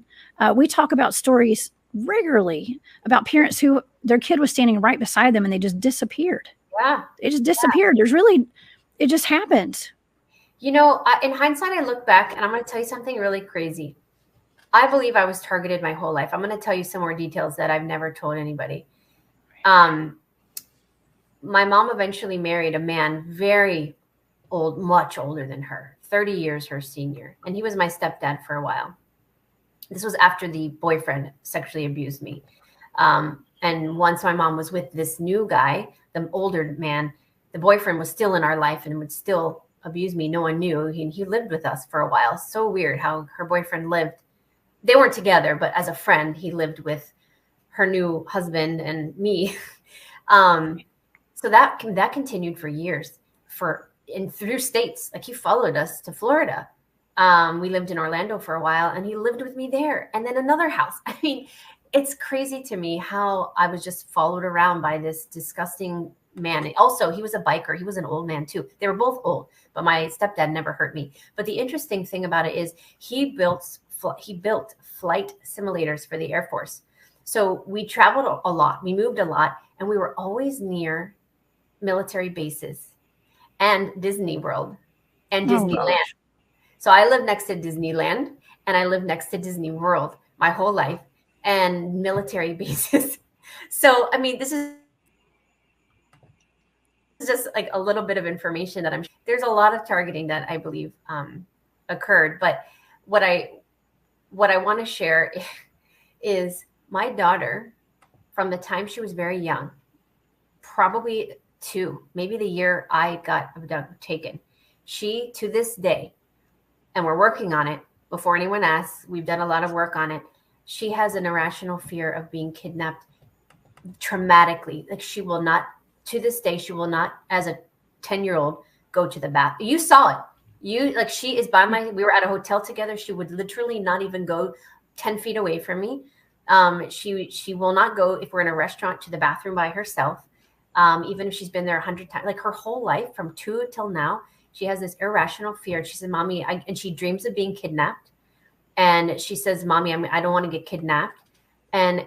We talk about stories regularly about parents who their kid was standing right beside them and they just disappeared. Yeah. It just disappeared. Yeah. It just happened. In hindsight, I look back and I'm going to tell you something really crazy. I believe I was targeted my whole life. I'm going to tell you some more details that I've never told anybody. My mom eventually married a man very old, much older than her, 30 years her senior. And he was my stepdad for a while. This was after the boyfriend sexually abused me. And once my mom was with this new guy, the older man, the boyfriend was still in our life and would still abuse me. No one knew. He lived with us for a while. So weird how her boyfriend lived. They weren't together, but as a friend, he lived with her new husband and me. So that continued for years, through states. Like, he followed us to Florida. We lived in Orlando for a while, and he lived with me there, and then another house. I mean, it's crazy to me how I was just followed around by this disgusting man. Also, he was a biker. He was an old man too. They were both old, but my stepdad never hurt me. But the interesting thing about it is he built flight simulators for the Air Force. So we traveled a lot. We moved a lot, and we were always near military bases and Disney World and Disneyland. Gosh. So I lived next to Disneyland and I lived next to Disney World my whole life, and military bases. So, I mean, this is just like a little bit of information that there's a lot of targeting that I believe occurred. But what I want to share is my daughter, from the time she was very young, probably 2, maybe the year I got taken, she, to this day, and we're working on it before anyone asks, we've done a lot of work on it, she has an irrational fear of being kidnapped traumatically. Like, she will not, to this day, she will not, as a 10-year-old, go to the bath. You saw it. She is we were at a hotel together. She would literally not even go 10 feet away from me. She will not go, if we're in a restaurant, to the bathroom by herself. Even if she's been there 100 times, like her whole life from 2 till now, she has this irrational fear. She said, "Mommy," and she dreams of being kidnapped. And she says, "Mommy, I don't want to get kidnapped." And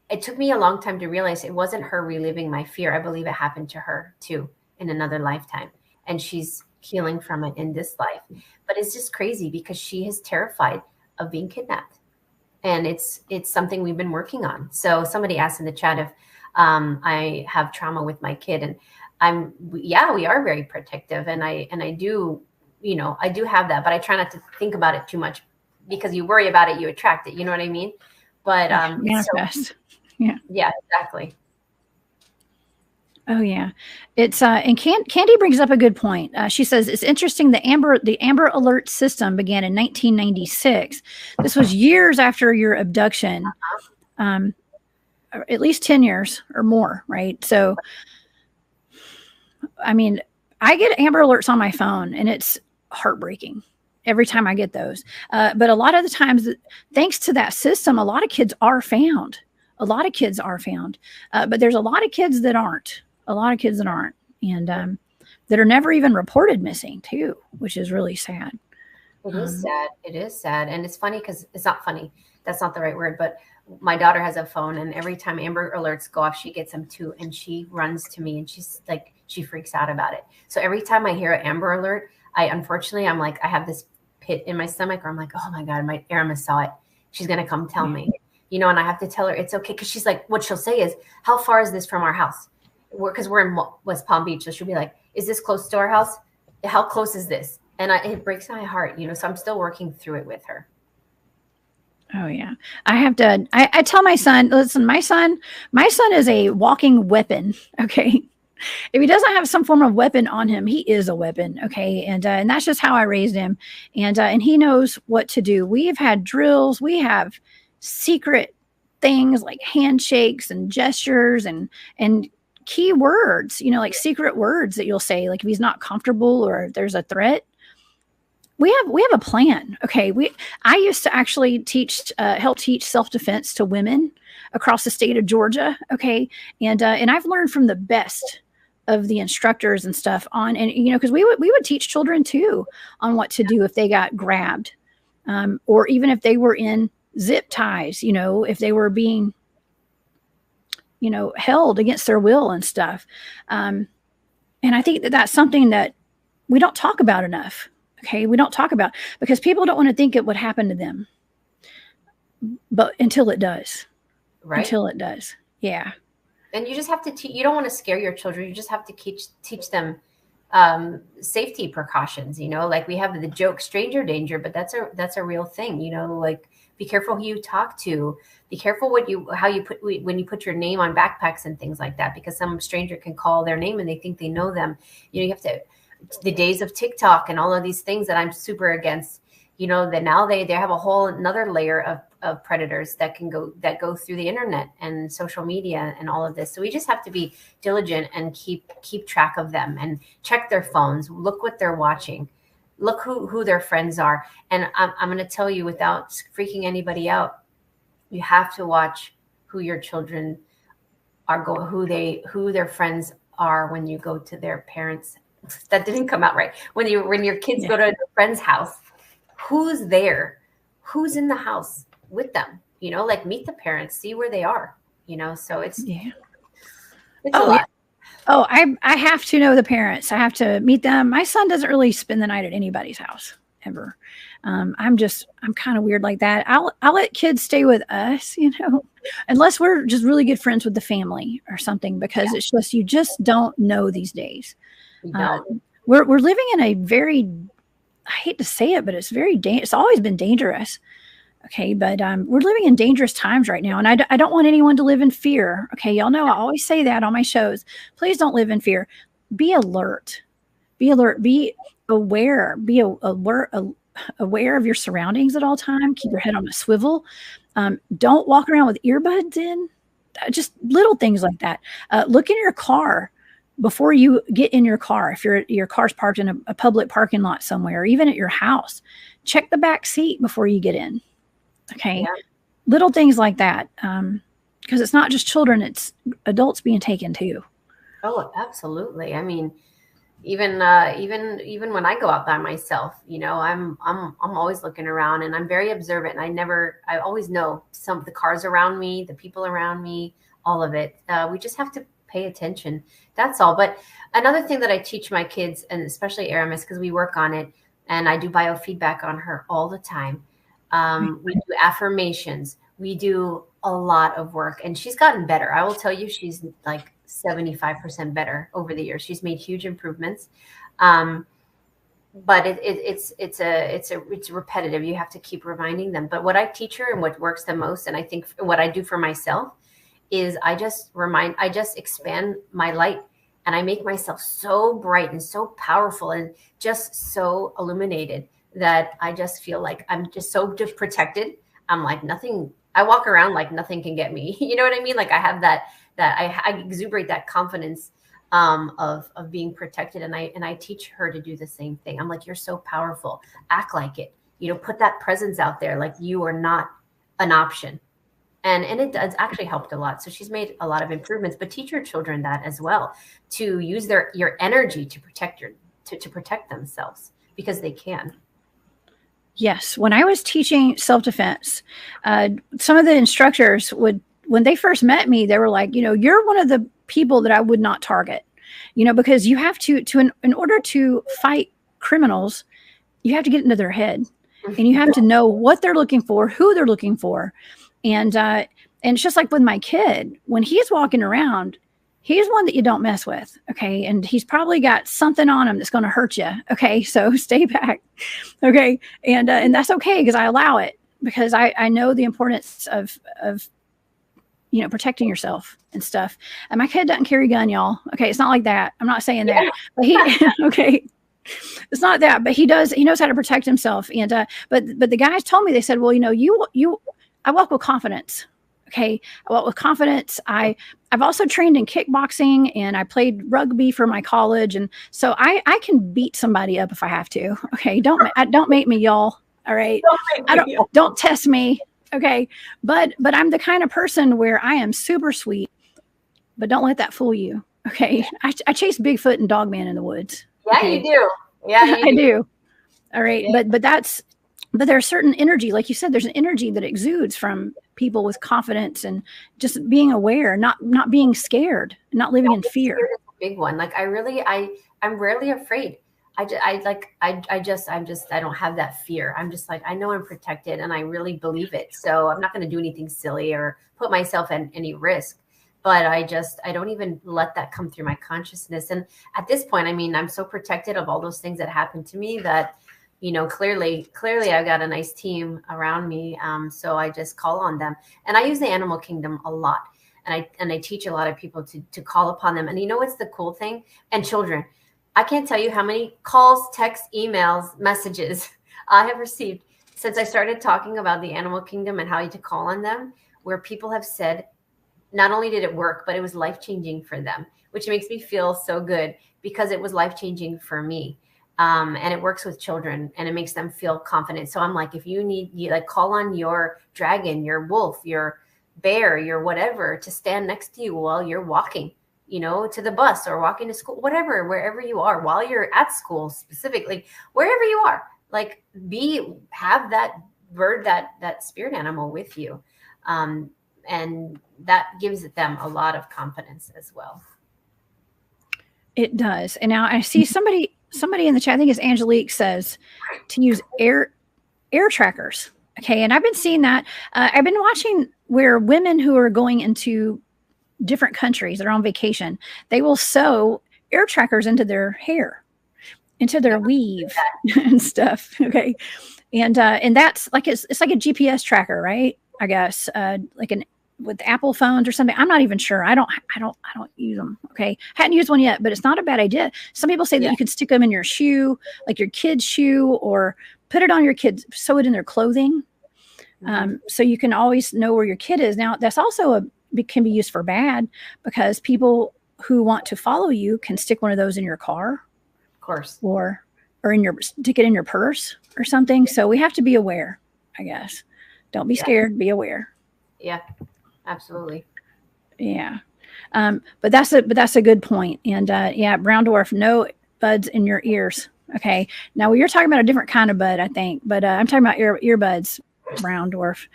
it took me a long time to realize it wasn't her reliving my fear. I believe it happened to her too in another lifetime. And she's healing from it in this life. But it's just crazy because she is terrified of being kidnapped. And it's something we've been working on. So somebody asked in the chat if I have trauma with my kid, and we are very protective. And I do, I do have that, but I try not to think about it too much, because you worry about it, you attract it. You know what I mean? But manifest. Yeah, exactly. Oh yeah, it's and Candy brings up a good point. She says it's interesting the Amber Alert system began in 1996. This was years after your abduction, at least 10 years or more, right? So, I mean, I get Amber Alerts on my phone, and it's heartbreaking every time I get those. But a lot of the times, thanks to that system, a lot of kids are found. But there's a lot of kids that aren't. And that are never even reported missing too, which is really sad. It is sad. It is sad. And it's funny because it's not funny. That's not the right word. But my daughter has a phone, and every time Amber Alerts go off, she gets them too. And she runs to me, and she's like, she freaks out about it. So every time I hear an Amber Alert, I'm like, I have this pit in my stomach, or I'm like, oh my God, my Irma saw it. She's going to come tell me, and I have to tell her it's okay. Cause she's like, what she'll say is, how far is this from our house? Because we're in West Palm Beach. So she'll be like, is this close to our house? How close is this? And it breaks my heart, so I'm still working through it with her. Oh yeah. I have to, I tell my son, listen, my son is a walking weapon. Okay. If he doesn't have some form of weapon on him, he is a weapon. Okay. And that's just how I raised him. And he knows what to do. We have had drills. We have secret things like handshakes and gestures and key words, like secret words that you'll say, like if he's not comfortable or there's a threat. We have a plan. Okay. I used to actually help teach self-defense to women across the state of Georgia. Okay. And I've learned from the best of the instructors and stuff because we would teach children too on what to do if they got grabbed, or even if they were in zip ties, if they were being, held against their will and stuff. And I think that that's something that we don't talk about enough. Okay. We don't talk about, because people don't want to think it would happen to them, but until it does, right? Until it does. Yeah. And you just have to you don't want to scare your children. You just have to teach them safety precautions, like we have the joke stranger danger, but that's a real thing, like be careful who you talk to, be careful when you put your name on backpacks and things like that, because some stranger can call their name and they think they know them. You have to, the days of TikTok and all of these things that I'm super against, that now they have a whole another layer of predators that go through the internet and social media and all of this. So we just have to be diligent and keep track of them and check their phones, look what they're watching, look who their friends are. And I'm going to tell you, without freaking anybody out, you have to watch who your children are who their friends are when you go to their parents. That didn't come out right. When your kids go to a friend's house, who's there, who's in the house with them, like meet the parents, see where they are, so it's a lot. Oh, I have to know the parents. I have to meet them. My son doesn't really spend the night at anybody's house ever. I'm kind of weird like that. I'll let kids stay with us, unless we're just really good friends with the family or something, because it's just, you just don't know these days. We're living in a very, I hate to say it, but it's it's always been dangerous. Okay. But we're living in dangerous times right now. And I don't want anyone to live in fear. Okay. Y'all know I always say that on my shows. Please don't live in fear. Be alert. Be aware. Be aware of your surroundings at all time. Keep your head on a swivel. Don't walk around with earbuds in. Just little things like that. Look in your car before you get in your car. If your car's parked in a public parking lot somewhere, or even at your house, check the back seat before you get in. Okay. Yeah. Little things like that. Because it's not just children, it's adults being taken too. Oh, absolutely. I mean, Even when I go out by myself, I'm always looking around, and I'm very observant, and I always know the cars around me, the people around me, all of it. We just have to pay attention. That's all. But another thing that I teach my kids, and especially Aramis, because we work on it, and I do biofeedback on her all the time. We do affirmations. We do a lot of work, and she's gotten better. I will tell you, she's like 75% better over the years. She's made huge improvements. But it's repetitive. You have to keep reminding them. But what I teach her and what works the most, and I think what I do for myself, is I just expand my light, and I make myself so bright and so powerful and just so illuminated that I just feel like I'm just so protected. I'm like nothing. I walk around like nothing can get me. You know what I mean? Like I have that I exuberate that confidence of being protected. And I teach her to do the same thing. I'm like, you're so powerful. Act like it. Put that presence out there. Like you are not an option. And it does actually helped a lot. So she's made a lot of improvements, but teach your children that as well, to use your energy to protect to protect themselves, because they can. Yes. When I was teaching self-defense, some of the instructors would, when they first met me, they were like, you're one of the people that I would not target, because you have to in order to fight criminals, you have to get into their head, and you have to know what they're looking for, who they're looking for. And it's just like with my kid, when he's walking around, he's one that you don't mess with. Okay. And he's probably got something on him that's going to hurt you. Okay. So stay back. Okay. And that's okay, because I allow it, because I know the importance of protecting yourself and stuff. And my kid doesn't carry a gun, y'all. Okay. It's not like that. I'm not saying that, but okay. It's not that, but he knows how to protect himself. And, but the guys told me, they said, well, I walk with confidence. Okay. I walk with confidence. I've also trained in kickboxing, and I played rugby for my college. And so I can beat somebody up if I have to. Okay. Don't make me, y'all. All right. Don't test me. Okay. But I'm the kind of person where I am super sweet, but don't let that fool you. Okay. I chase Bigfoot and Dogman in the woods. Yeah, okay? You do. Yeah, I do. All right. Yeah. But there's certain energy, like you said, there's an energy that exudes from people with confidence and just being aware, not being scared, not living in fear. Fear is a big one. Like I'm rarely afraid. I don't have that fear. I'm just like, I know I'm protected, and I really believe it. So I'm not going to do anything silly or put myself in any risk. But I don't even let that come through my consciousness. And at this point, I mean, I'm so protected of all those things that happened to me that, clearly I've got a nice team around me. So I just call on them, and I use the animal kingdom a lot. And I teach a lot of people to call upon them. And what's the cool thing? And children, I can't tell you how many calls, texts, emails, messages I have received since I started talking about the animal kingdom and how to call on them, where people have said, not only did it work, but it was life-changing for them, which makes me feel so good, because it was life-changing for me. And it works with children, and it makes them feel confident. So I'm like, if you call on your dragon, your wolf, your bear, your whatever, to stand next to you while you're walking, to the bus or walking to school, whatever, wherever you are, while you're at school, specifically, wherever you are, like have that bird, that spirit animal with you. And that gives them a lot of confidence as well. It does. And now I see somebody in the chat, I think it's Angelique, says to use air trackers. Okay. And I've been seeing that. I've been watching where women who are going into different countries, they're on vacation, they will sew air trackers into their hair, into their weave and stuff. Okay. And that's like, it's like a GPS tracker, right? I guess, like with Apple phones or something. I'm not even sure. I don't use them. Okay. Hadn't used one yet, but it's not a bad idea. Some people say that you could stick them in your shoe, like your kid's shoe, or put it on your kids, sew it in their clothing. So you can always know where your kid is. Now that's also can be used for bad, because people who want to follow you can stick one of those in your car, of course, or stick it in your purse or something. So we have to be aware, I guess. Don't be scared, be aware. Yeah, absolutely. Yeah. But that's a good point. And brown dwarf, buds in your ears. Okay. Now you're talking about a different kind of bud, I think, but I'm talking about earbuds, brown dwarf.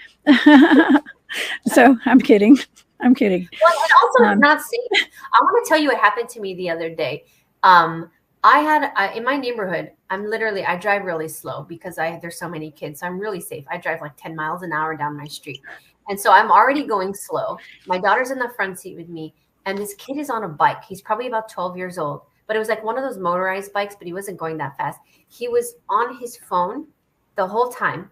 So I'm kidding. I'm kidding. Well, and also it's not safe. I want to tell you what happened to me the other day. I had in my neighborhood, I drive really slow because there's so many kids. So I'm really safe. I drive like 10 miles an hour down my street. And so I'm already going slow. My daughter's in the front seat with me. And this kid is on a bike. He's probably about 12 years old. But it was like one of those motorized bikes, but he wasn't going that fast. He was on his phone the whole time.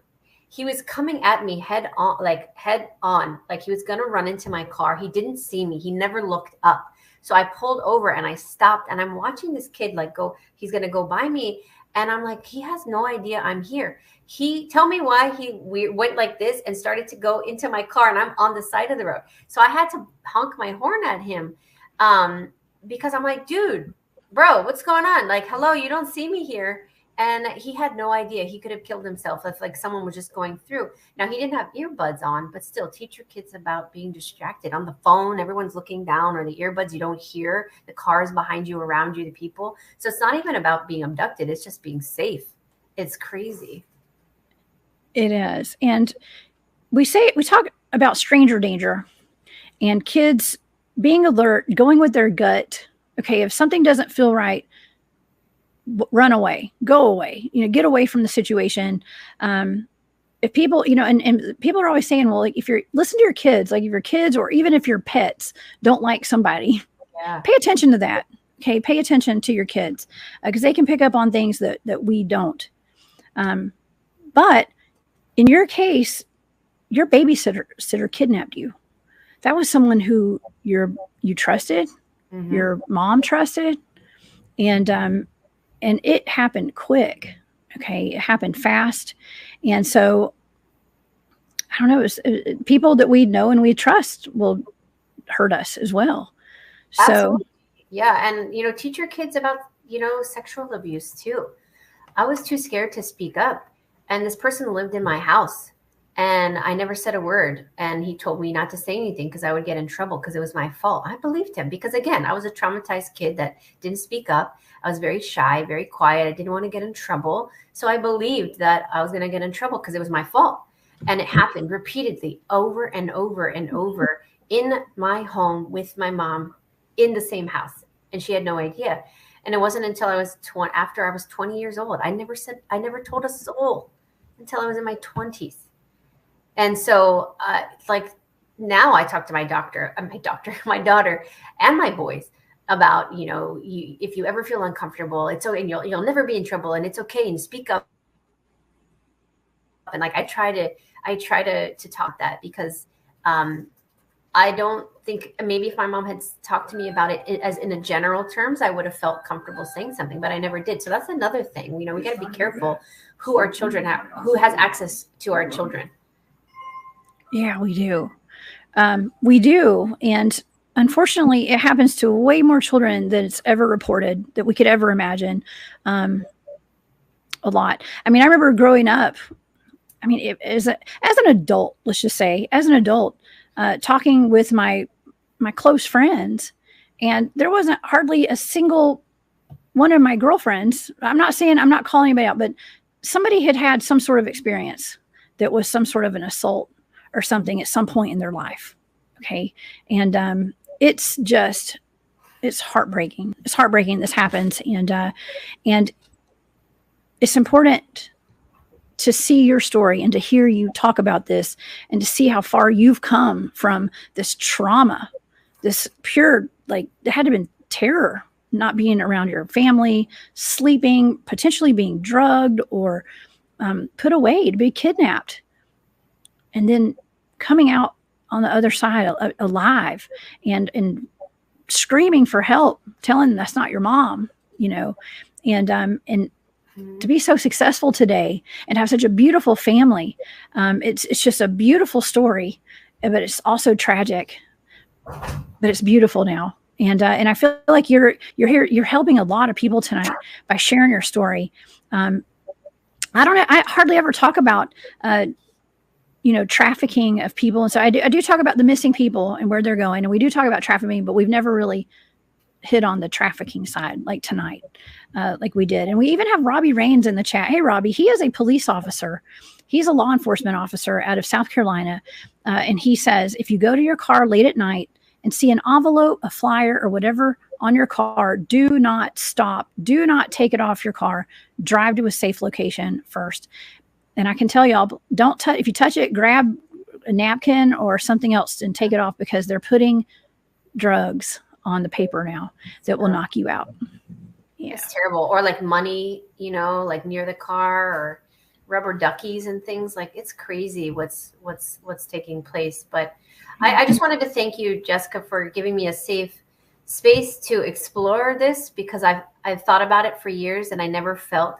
He was coming at me head on, like he was going to run into my car. He didn't see me. He never looked up. So I pulled over and I stopped, and I'm watching this kid he's going to go by me. And I'm like, he has no idea I'm here. Tell me why we went like this and started to go into my car, and I'm on the side of the road. So I had to honk my horn at him because I'm like, dude, bro, what's going on? Like, hello, you don't see me here. And he had no idea. He could have killed himself if like someone was just going through. Now, he didn't have earbuds on, but still teach your kids about being distracted. On the phone, everyone's looking down, or the earbuds, you don't hear the cars behind you, around you, the people. So it's not even about being abducted. It's just being safe. It's crazy. It is. And we talk about stranger danger and kids being alert, going with their gut. Okay, if something doesn't feel right, run away, go away, get away from the situation. If people, and people are always saying, well, like if listen to your kids, like if your kids or even if your pets don't like somebody, pay attention to that. Okay. Pay attention to your kids because they can pick up on things that we don't. But in your case, your babysitter kidnapped you. That was someone who you trusted, your mom trusted, and it happened quick. Okay. It happened fast. And so I don't know, it was people that we know and we trust will hurt us as well. Absolutely. So yeah. And, teach your kids about, sexual abuse too. I was too scared to speak up. And this person lived in my house and I never said a word. And he told me not to say anything because I would get in trouble because it was my fault. I believed him because, again, I was a traumatized kid that didn't speak up. I was very shy, very quiet. I didn't want to get in trouble. So I believed that I was going to get in trouble because it was my fault. And it happened repeatedly over and over and over in my home with my mom in the same house. And she had no idea. And it wasn't until after I was 20 years old. I never told a soul until I was in my 20s. And so now I talk to my daughter, and my boys about, if you ever feel uncomfortable, it's okay, and you'll never be in trouble, and it's okay, and speak up. And I try to talk that because I don't think maybe if my mom had talked to me about it as in a general terms, I would have felt comfortable saying something, but I never did. So that's another thing. We got to be careful who our children have, who has access to our children. Yeah, we do. We do. And unfortunately, it happens to way more children than it's ever reported that we could ever imagine. A lot. I mean, I remember growing up, as an adult, let's just say, talking with my close friends, and there wasn't hardly a single one of my girlfriends. I'm not calling anybody out, but somebody had some sort of experience that was some sort of an assault or something at some point in their life. Okay. And it's heartbreaking. It's heartbreaking this happens. And it's important to see your story and to hear you talk about this and to see how far you've come from this trauma, this pure, it had to have been terror, not being around your family, sleeping, potentially being drugged or put away, to be kidnapped, and then coming out on the other side alive and screaming for help, telling them that's not your mom, and to be so successful today and have such a beautiful family. It's just a beautiful story, but it's also tragic, but it's beautiful now. And I feel like you're here, you're helping a lot of people tonight by sharing your story. I hardly ever talk about, trafficking of people. And so I do talk about the missing people and where they're going. And we do talk about trafficking, but we've never really hit on the trafficking side, like tonight, like we did. And we even have Robbie Rains in the chat. Hey, Robbie, he is a police officer. He's a law enforcement officer out of South Carolina. And he says, if you go to your car late at night and see an envelope, a flyer, or whatever on your car, do not stop. Do not take it off your car. Drive to a safe location first. And I can tell y'all, don't touch. If you touch it, grab a napkin or something else and take it off, because they're putting drugs on the paper now that will knock you out. Yeah. It's terrible. Or like money, you know, like near the car, or rubber duckies and things. Like, it's crazy what's taking place. But I just wanted to thank you, Jessica, for giving me a safe space to explore this, because I've thought about it for years, and I never felt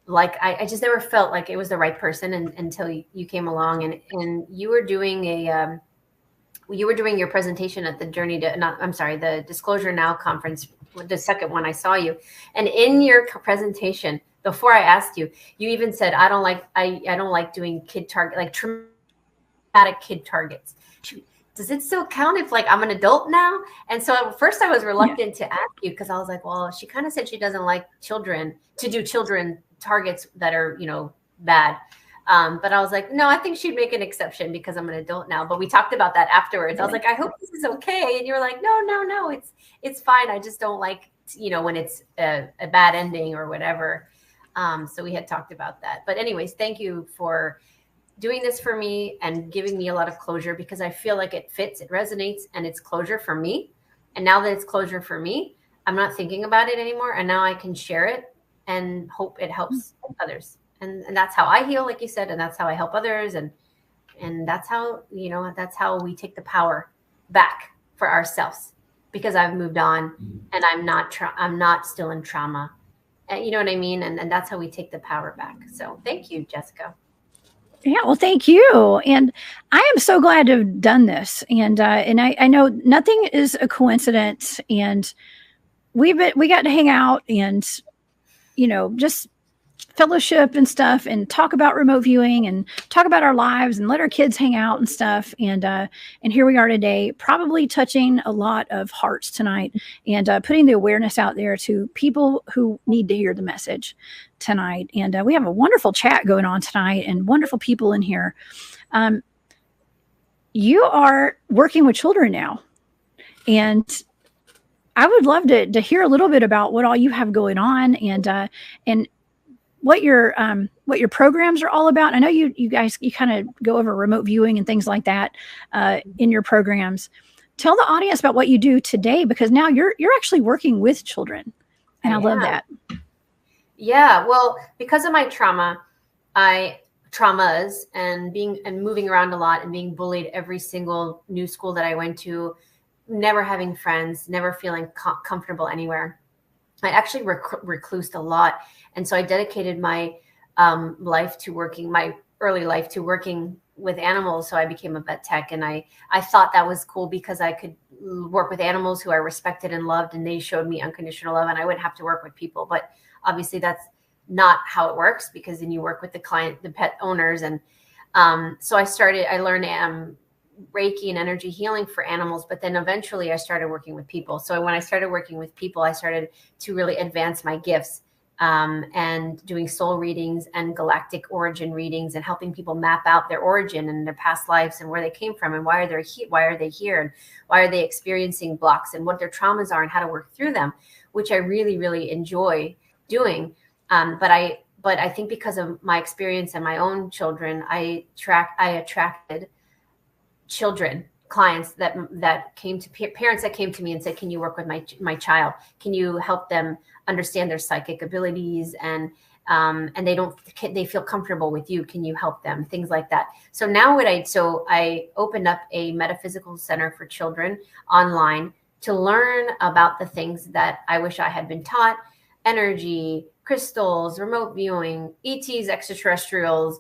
like I just never felt like it was the right person until you came along, and you were doing your presentation at the the Disclosure Now conference, the second one I saw you. And in your presentation, before I asked you, you even said, I don't like doing kid target, like traumatic kid targets. Does it still count if, like, I'm an adult now? And so at first I was reluctant to ask you, because I was like, well, she kind of said she doesn't like children targets that are, you know, bad. But I was like, no, I think she'd make an exception because I'm an adult now. But we talked about that afterwards. I was like, I hope this is okay. And you were like, no, it's fine. I just don't like, you know, when it's a bad ending or whatever. So we had talked about that. But anyways, thank you for doing this for me and giving me a lot of closure, because I feel like it fits, it resonates, and it's closure for me. And now that it's closure for me, I'm not thinking about it anymore. And now I can share it and hope it helps others. And that's how I heal, like you said, and that's how I help others. And that's how, you know, that's how we take the power back for ourselves, because I've moved on and I'm not still in trauma. And you know what I mean? And that's how we take the power back. So thank you, Jessica. Yeah, well, thank you. And I am so glad to have done this. And I know nothing is a coincidence. And we got to hang out and, you know, just fellowship and stuff, and talk about remote viewing and talk about our lives and let our kids hang out and stuff. And here we are today, probably touching a lot of hearts tonight, and putting the awareness out there to people who need to hear the message tonight. And we have a wonderful chat going on tonight and wonderful people in here. You are working with children now, and I would love to hear a little bit about what all you have going on, and what your programs are all about. I know you guys kind of go over remote viewing and things like that in your programs. Tell the audience about what you do today, because now you're actually working with children, and I love that. Yeah, well, because of my traumas and moving around a lot and being bullied every single new school that I went to, never having friends, never feeling comfortable anywhere. I actually reclused a lot. And so I dedicated my early life to working with animals. So I became a vet tech, and I thought that was cool because I could work with animals who I respected and loved, and they showed me unconditional love, and I wouldn't have to work with people. But obviously that's not how it works, because then you work with the pet owners. And so I learned Reiki and energy healing for animals, but then eventually I started working with people. So when I started working with people, I started to really advance my gifts, and doing soul readings and galactic origin readings, and helping people map out their origin and their past lives and where they came from and why are they here and why are they experiencing blocks and what their traumas are and how to work through them, which I really, really enjoy doing. But I think because of my experience and my own children, I attracted clients that came to parents that came to me and said, can you work with my child? Can you help them understand their psychic abilities? And they feel comfortable with you. Can you help them? Things like that. So now I opened up a metaphysical center for children online to learn about the things that I wish I had been taught: energy, crystals, remote viewing, ETs, extraterrestrials,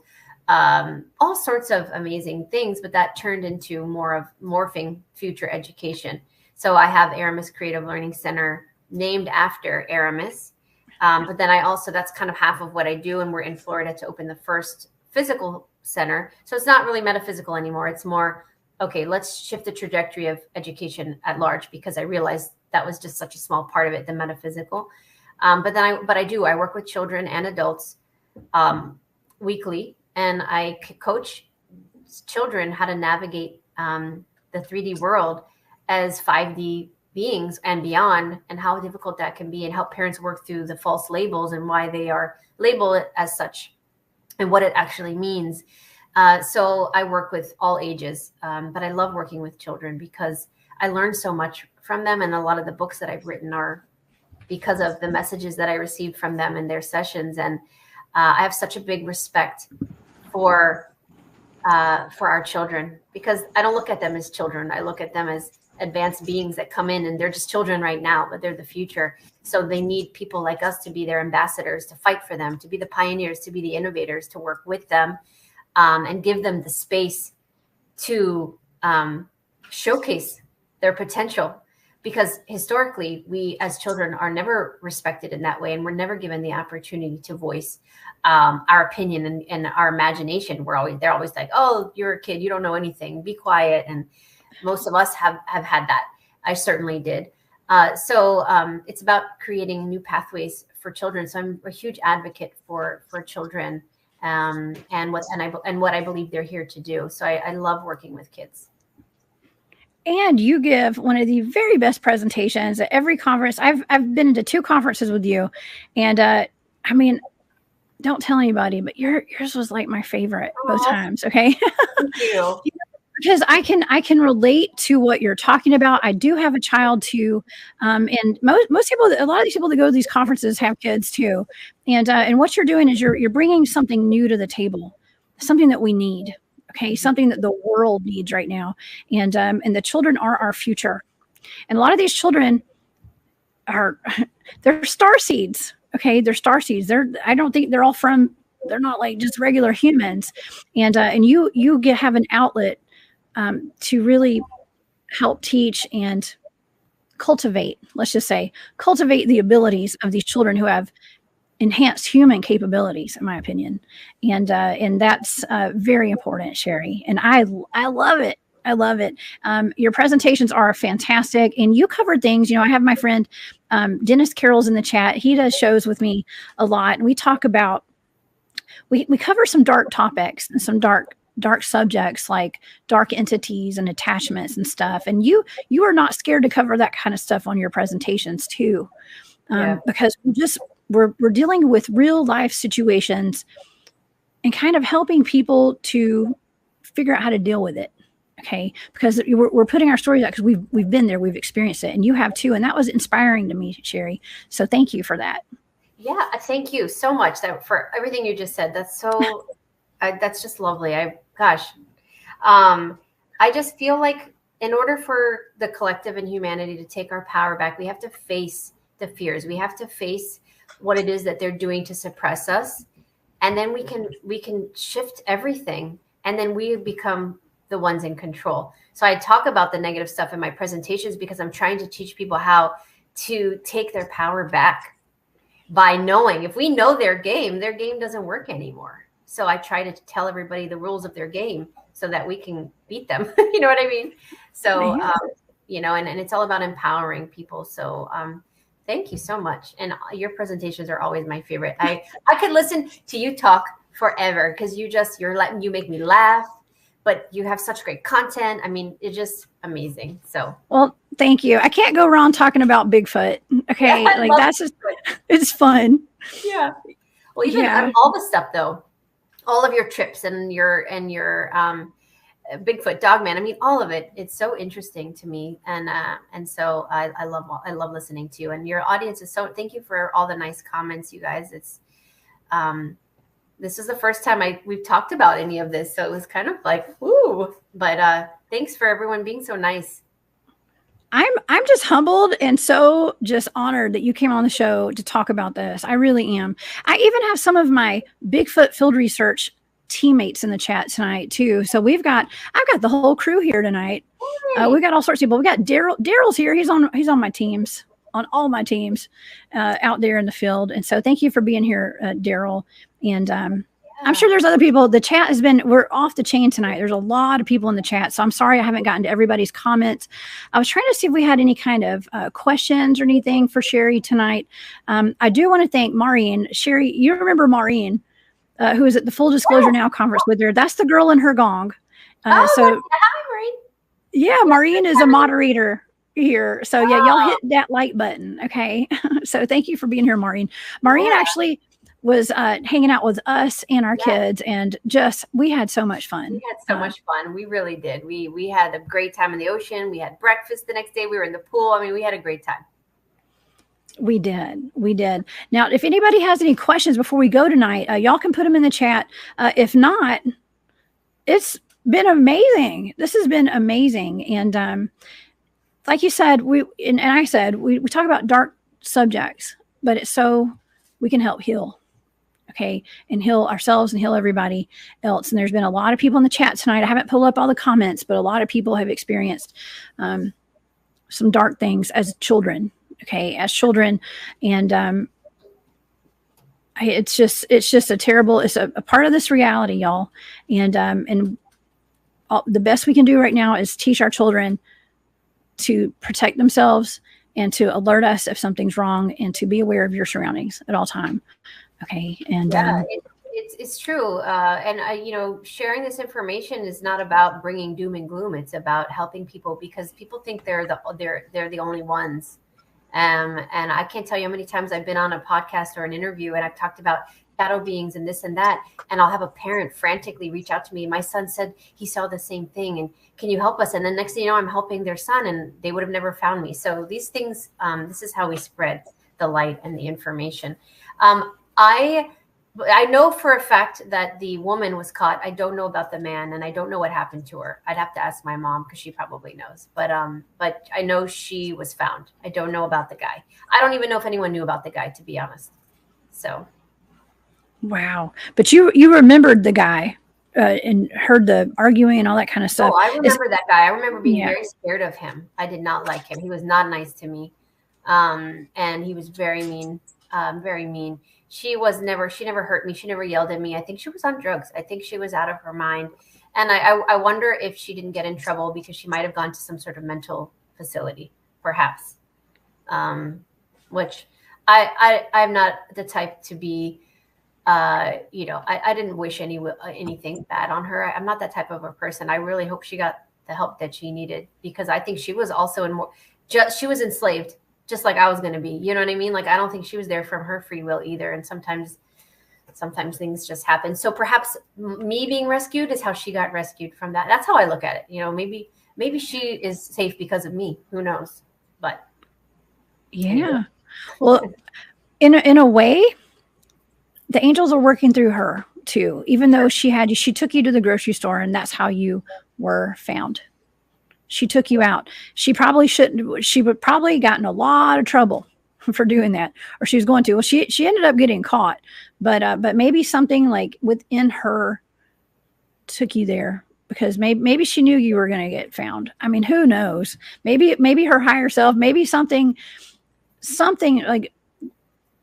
all sorts of amazing things. But that turned into more of morphing future education. So I have Aramis Creative Learning Center, named after Aramis. But then that's kind of half of what I do. And we're in Florida to open the first physical center. So it's not really metaphysical anymore. It's more, okay, let's shift the trajectory of education at large, because I realized that was just such a small part of it, the metaphysical. I work with children and adults weekly, and I coach children how to navigate the 3D world as 5D beings and beyond, and how difficult that can be, and help parents work through the false labels and why they are labeled as such and what it actually means. So I work with all ages, but I love working with children because I learned so much from them, and a lot of the books that I've written are because of the messages that I received from them in their sessions. And I have such a big respect for our children, because I don't look at them as children. I look at them as advanced beings that come in, and they're just children right now, but they're the future. So they need people like us to be their ambassadors, to fight for them, to be the pioneers, to be the innovators, to work with them, and give them the space to showcase their potential. Because historically, we as children are never respected in that way, and we're never given the opportunity to voice our opinion and our imagination. They're always like, "Oh, you're a kid, you don't know anything. Be quiet." And most of us have had that. I certainly did. So it's about creating new pathways for children. So I'm a huge advocate for children and what I believe they're here to do. So I love working with kids. And you give one of the very best presentations at every conference. I've been to 2 conferences with you, and I mean, don't tell anybody, but yours was like my favorite both times. Okay, thank you. Because I can relate to what you're talking about. I do have a child too, and most people, a lot of these people that go to these conferences have kids too, and what you're doing is you're bringing something new to the table, something that we need. Okay, something that the world needs right now, and the children are our future, and a lot of these children they're starseeds. Okay, they're starseeds. I don't think they're not like just regular humans, and you have an outlet to really help teach and cultivate. Let's just say cultivate the abilities of these children who have enhanced human capabilities, in my opinion, and that's very important, Sherri. And I love it. I love it. Your presentations are fantastic, and you covered things. You know, I have my friend Dennis Carroll's in the chat. He does shows with me a lot, and we talk about we cover some dark topics and some dark subjects like dark entities and attachments and stuff. And you are not scared to cover that kind of stuff on your presentations too, because we're dealing with real life situations and kind of helping people to figure out how to deal with it. Okay. Because we're putting our stories out because we've been there, we've experienced it, and you have too. And that was inspiring to me, Sherri. So thank you for that. Yeah. Thank you so much for everything you just said. That's so, that's just lovely. I just feel like in order for the collective and humanity to take our power back, we have to face the fears. We have to face what it is that they're doing to suppress us, and then we can shift everything, and then we become the ones in control. So I talk about the negative stuff in my presentations because I'm trying to teach people how to take their power back by knowing, if we know their game doesn't work anymore. So I try to tell everybody the rules of their game so that we can beat them. You know what I mean? So and it's all about empowering people. So thank you so much. And your presentations are always my favorite. I could listen to you talk forever because you make me laugh, but you have such great content. I mean, it's just amazing. So, well, thank you. I can't go wrong talking about Bigfoot. Okay. Yeah, like that's just, it's fun. Yeah. Well, even all the stuff though, all of your trips and your Bigfoot, Dogman. I mean, all of it. It's so interesting to me, and so I love listening to you. And your audience is so. Thank you for all the nice comments, you guys. It's this is the first time we've talked about any of this, so it was kind of like woo. But thanks for everyone being so nice. I'm just humbled and so just honored that you came on the show to talk about this. I really am. I even have some of my Bigfoot field research teammates in the chat tonight too. So I've got the whole crew here tonight. We got all sorts of people. We got Daryl's here. He's on my teams, on all my teams out there in the field. And so thank you for being here, Daryl. And I'm sure there's other people. The chat has been, we're off the chain tonight. There's a lot of people in the chat. So I'm sorry I haven't gotten to everybody's comments. I was trying to see if we had any kind of questions or anything for Sherri tonight. I do want to thank Maureen. Sherri, you remember Maureen, who is at the Full Disclosure Now conference with her. That's the girl in her gong. Hi, Maureen. Yeah, Maureen is a moderator here. So yeah, y'all hit that like button. Okay. So thank you for being here, Maureen. Maureen actually was hanging out with us and our kids, and we had so much fun. We had so much fun. We really did. We had a great time in the ocean. We had breakfast the next day. We were in the pool. I mean, we had a great time. We did. Now, if anybody has any questions before we go tonight, y'all can put them in the chat. If not, it's been amazing. This has been amazing. And like you said, I said, we talk about dark subjects, but it's so we can help heal. Okay, and heal ourselves and heal everybody else. And there's been a lot of people in the chat tonight. I haven't pulled up all the comments, but a lot of people have experienced some dark things as children. Okay, as children, and it's just a terrible. It's a part of this reality, y'all. And the best we can do right now is teach our children to protect themselves and to alert us if something's wrong, and to be aware of your surroundings at all time. Okay. And it's true. And sharing this information is not about bringing doom and gloom. It's about helping people, because people think they're the only ones. And I can't tell you how many times I've been on a podcast or an interview and I've talked about shadow beings and this and that. And I'll have a parent frantically reach out to me. My son said he saw the same thing, and can you help us? And then next thing you know, I'm helping their son, and they would have never found me. So these things, this is how we spread the light and the information. I know for a fact that the woman was caught. I don't know about the man, and I don't know what happened to her. I'd have to ask my mom, because she probably knows. But I know she was found. I don't know about the guy. I don't even know if anyone knew about the guy, to be honest. So, wow. But you remembered the guy and heard the arguing and all that kind of stuff. Oh, I remember that guy. I remember being very scared of him. I did not like him. He was not nice to me, and he was very mean. Very mean. She never hurt me. She never yelled at me. I think she was on drugs. I think she was out of her mind. And I wonder if she didn't get in trouble because she might have gone to some sort of mental facility, perhaps. Which I'm not the type to be, I didn't wish anything bad on her. I'm not that type of a person. I really hope she got the help that she needed, because I think she was also she was enslaved, just like I was going to be. You know what I mean? Like, I don't think she was there from her free will either. And sometimes things just happen. So perhaps me being rescued is how she got rescued from that. That's how I look at it. You know, maybe she is safe because of me. Who knows? But yeah. Anyway. Well, in a way, the angels are working through her too, even though she took you to the grocery store, and that's how you were found. She took you out. She would probably gotten a lot of trouble for doing that, or she was going to. Well, she ended up getting caught, but maybe something like within her took you there, because maybe she knew you were going to get found. I mean, who knows? Maybe her higher self, maybe something like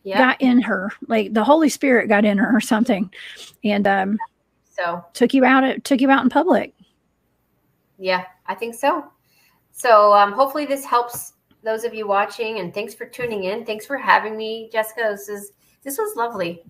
got in her, like the Holy Spirit got in her or something, and so took you out in public. Yeah, I think so. So hopefully this helps those of you watching, and thanks for tuning in. Thanks for having me, Jessica. This was lovely.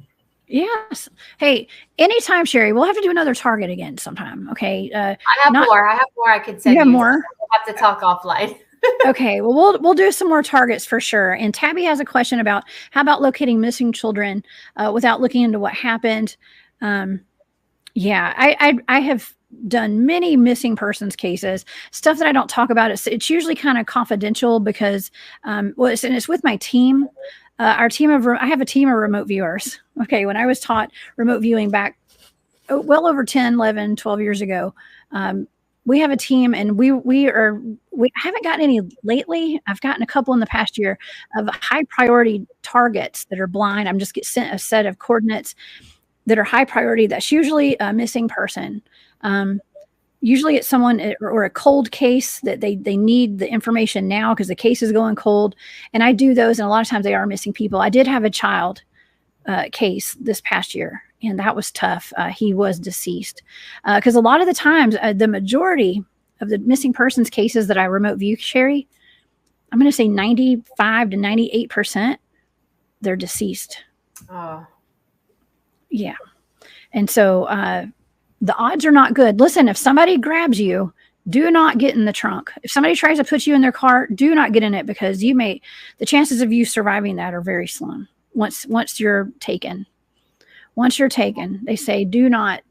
Yes. Hey, anytime, Sherri. We'll have to do another Target again sometime. Okay. I have more I could send you. You have more? We'll have to talk offline. Okay. Well, we'll do some more Targets for sure. And Tabby has a question about how about locating missing children without looking into what happened. Yeah, I have done many missing persons cases, stuff that I don't talk about. It's usually kind of confidential because, it's with my team. I have a team of remote viewers. Okay. When I was taught remote viewing back well over 10, 11, 12 years ago, we have a team, and we haven't gotten any lately. I've gotten a couple in the past year of high priority targets that are blind. I'm just get sent a set of coordinates that are high priority. That's usually a missing person. Usually it's someone or a cold case that they need the information now because the case is going cold. And I do those. And a lot of times they are missing people. I did have a child case this past year. and that was tough. He was deceased because a lot of the times, the majority of the missing persons cases that I remote view, Sherri, I'm going to say 95 to 98%, they're deceased. Oh. Yeah. And so the odds are not good. Listen, if somebody grabs you, do not get in the trunk. If somebody tries to put you in their car, do not get in it, because the chances of you surviving that are very slim. Once you're taken. Once you're taken, they say do not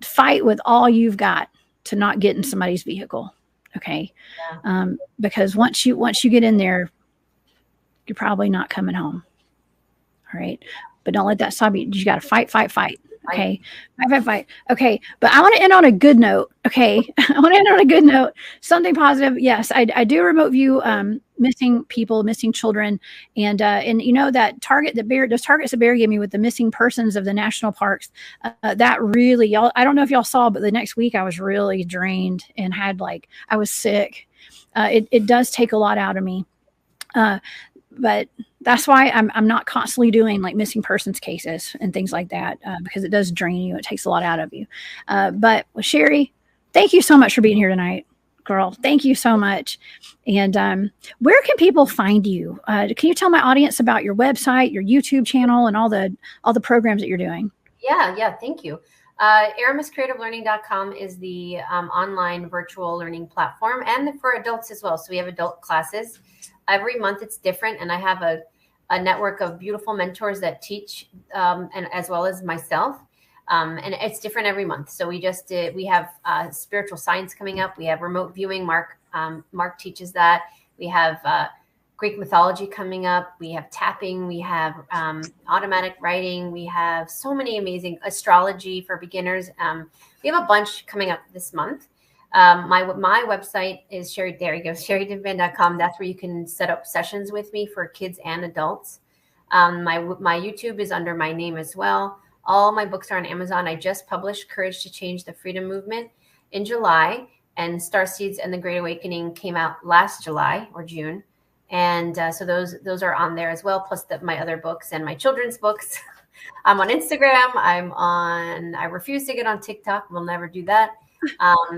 fight with all you've got to not get in somebody's vehicle. Okay. Yeah. Because once you get in there, you're probably not coming home. All right. But don't let that stop you. You got to fight. Okay. Fight. Okay. But I want to end on a good note. Okay. I want to end on a good note. Something positive. Yes. I do remote view missing people, missing children. And you know, that target those targets that Barry gave me with the missing persons of the national parks, that really, y'all, I don't know if y'all saw, but the next week I was really drained and I was sick. It does take a lot out of me. But that's why I'm not constantly doing like missing persons cases and things like that, because it does drain you. It takes a lot out of you. But Sherri, thank you so much for being here tonight, girl. Thank you so much. And where can people find you? Can you tell my audience about your website, your YouTube channel, and all the programs that you're doing? Yeah. Thank you. AramisCreativeLearning.com is the online virtual learning platform, and for adults as well. So we have adult classes. Every month it's different, and I have a network of beautiful mentors that teach, and as well as myself. And it's different every month. So we have spiritual science coming up. We have remote viewing. Mark teaches that. We have Greek mythology coming up. We have tapping. We have automatic writing. We have so many amazing astrology for beginners. We have a bunch coming up this month. My website is sherridivband.com. That's where you can set up sessions with me for kids and adults. My YouTube is under my name as well. All my books are on Amazon. I just published Courage to Change the Freedom Movement in July, and Starseeds and the Great Awakening came out last July or June. And so those are on there as well, plus my other books and my children's books. I'm on Instagram. I refuse to get on TikTok. We'll never do that.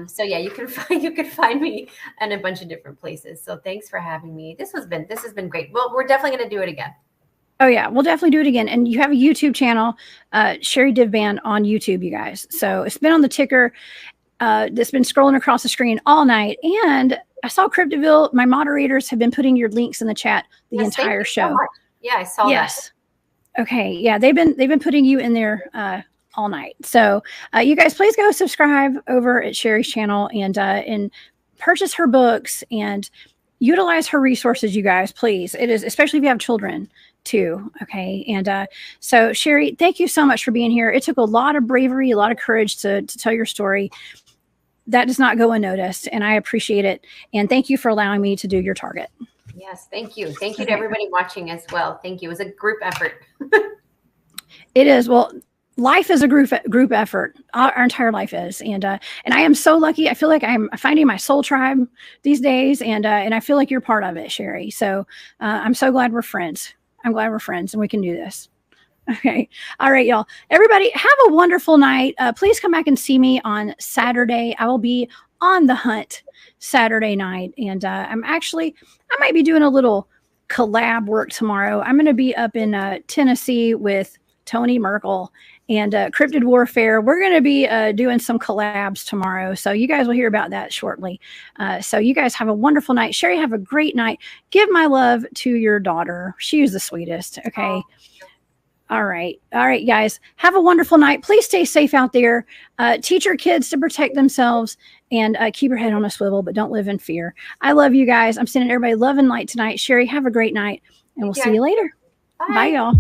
So yeah, you can find me in a bunch of different places. So thanks for having me. This has been great. Well, we're definitely going to do it again. Oh yeah, we'll definitely do it again. And you have a YouTube channel, Sherri Divband on YouTube, you guys. So it's been on the ticker. That's been scrolling across the screen all night. And I saw Cryptoville. My moderators have been putting your links in the chat the entire show. So yeah, I saw that. Okay. Yeah, they've been putting you in there all night. So you guys, please go subscribe over at Sherri's channel and purchase her books and utilize her resources, you guys, please. It is, especially if you have children too. Okay. And so Sherri, thank you so much for being here. It took a lot of bravery, a lot of courage to tell your story. That does not go unnoticed, and I appreciate it. And thank you for allowing me to do your target. Yes. Thank you. Thank you to everybody watching as well. Thank you. It was a group effort. It is. Well, life is a group effort. Our entire life is. And I am so lucky. I feel like I'm finding my soul tribe these days. And I feel like you're part of it, Sherri. So I'm so glad we're friends. I'm glad we're friends and we can do this. Okay. All right, y'all. Everybody have a wonderful night. Please come back and see me on Saturday. I will be on the hunt Saturday night. And I might be doing a little collab work tomorrow. I'm going to be up in Tennessee with Tony Merkel and Cryptid Warfare. We're going to be doing some collabs tomorrow. So you guys will hear about that shortly. So you guys have a wonderful night. Sherri, have a great night. Give my love to your daughter. She is the sweetest. Okay. Oh. All right, guys. Have a wonderful night. Please stay safe out there. Teach your kids to protect themselves and keep your head on a swivel, but don't live in fear. I love you guys. I'm sending everybody love and light tonight. Sherri, have a great night, and we'll see you later. Bye y'all.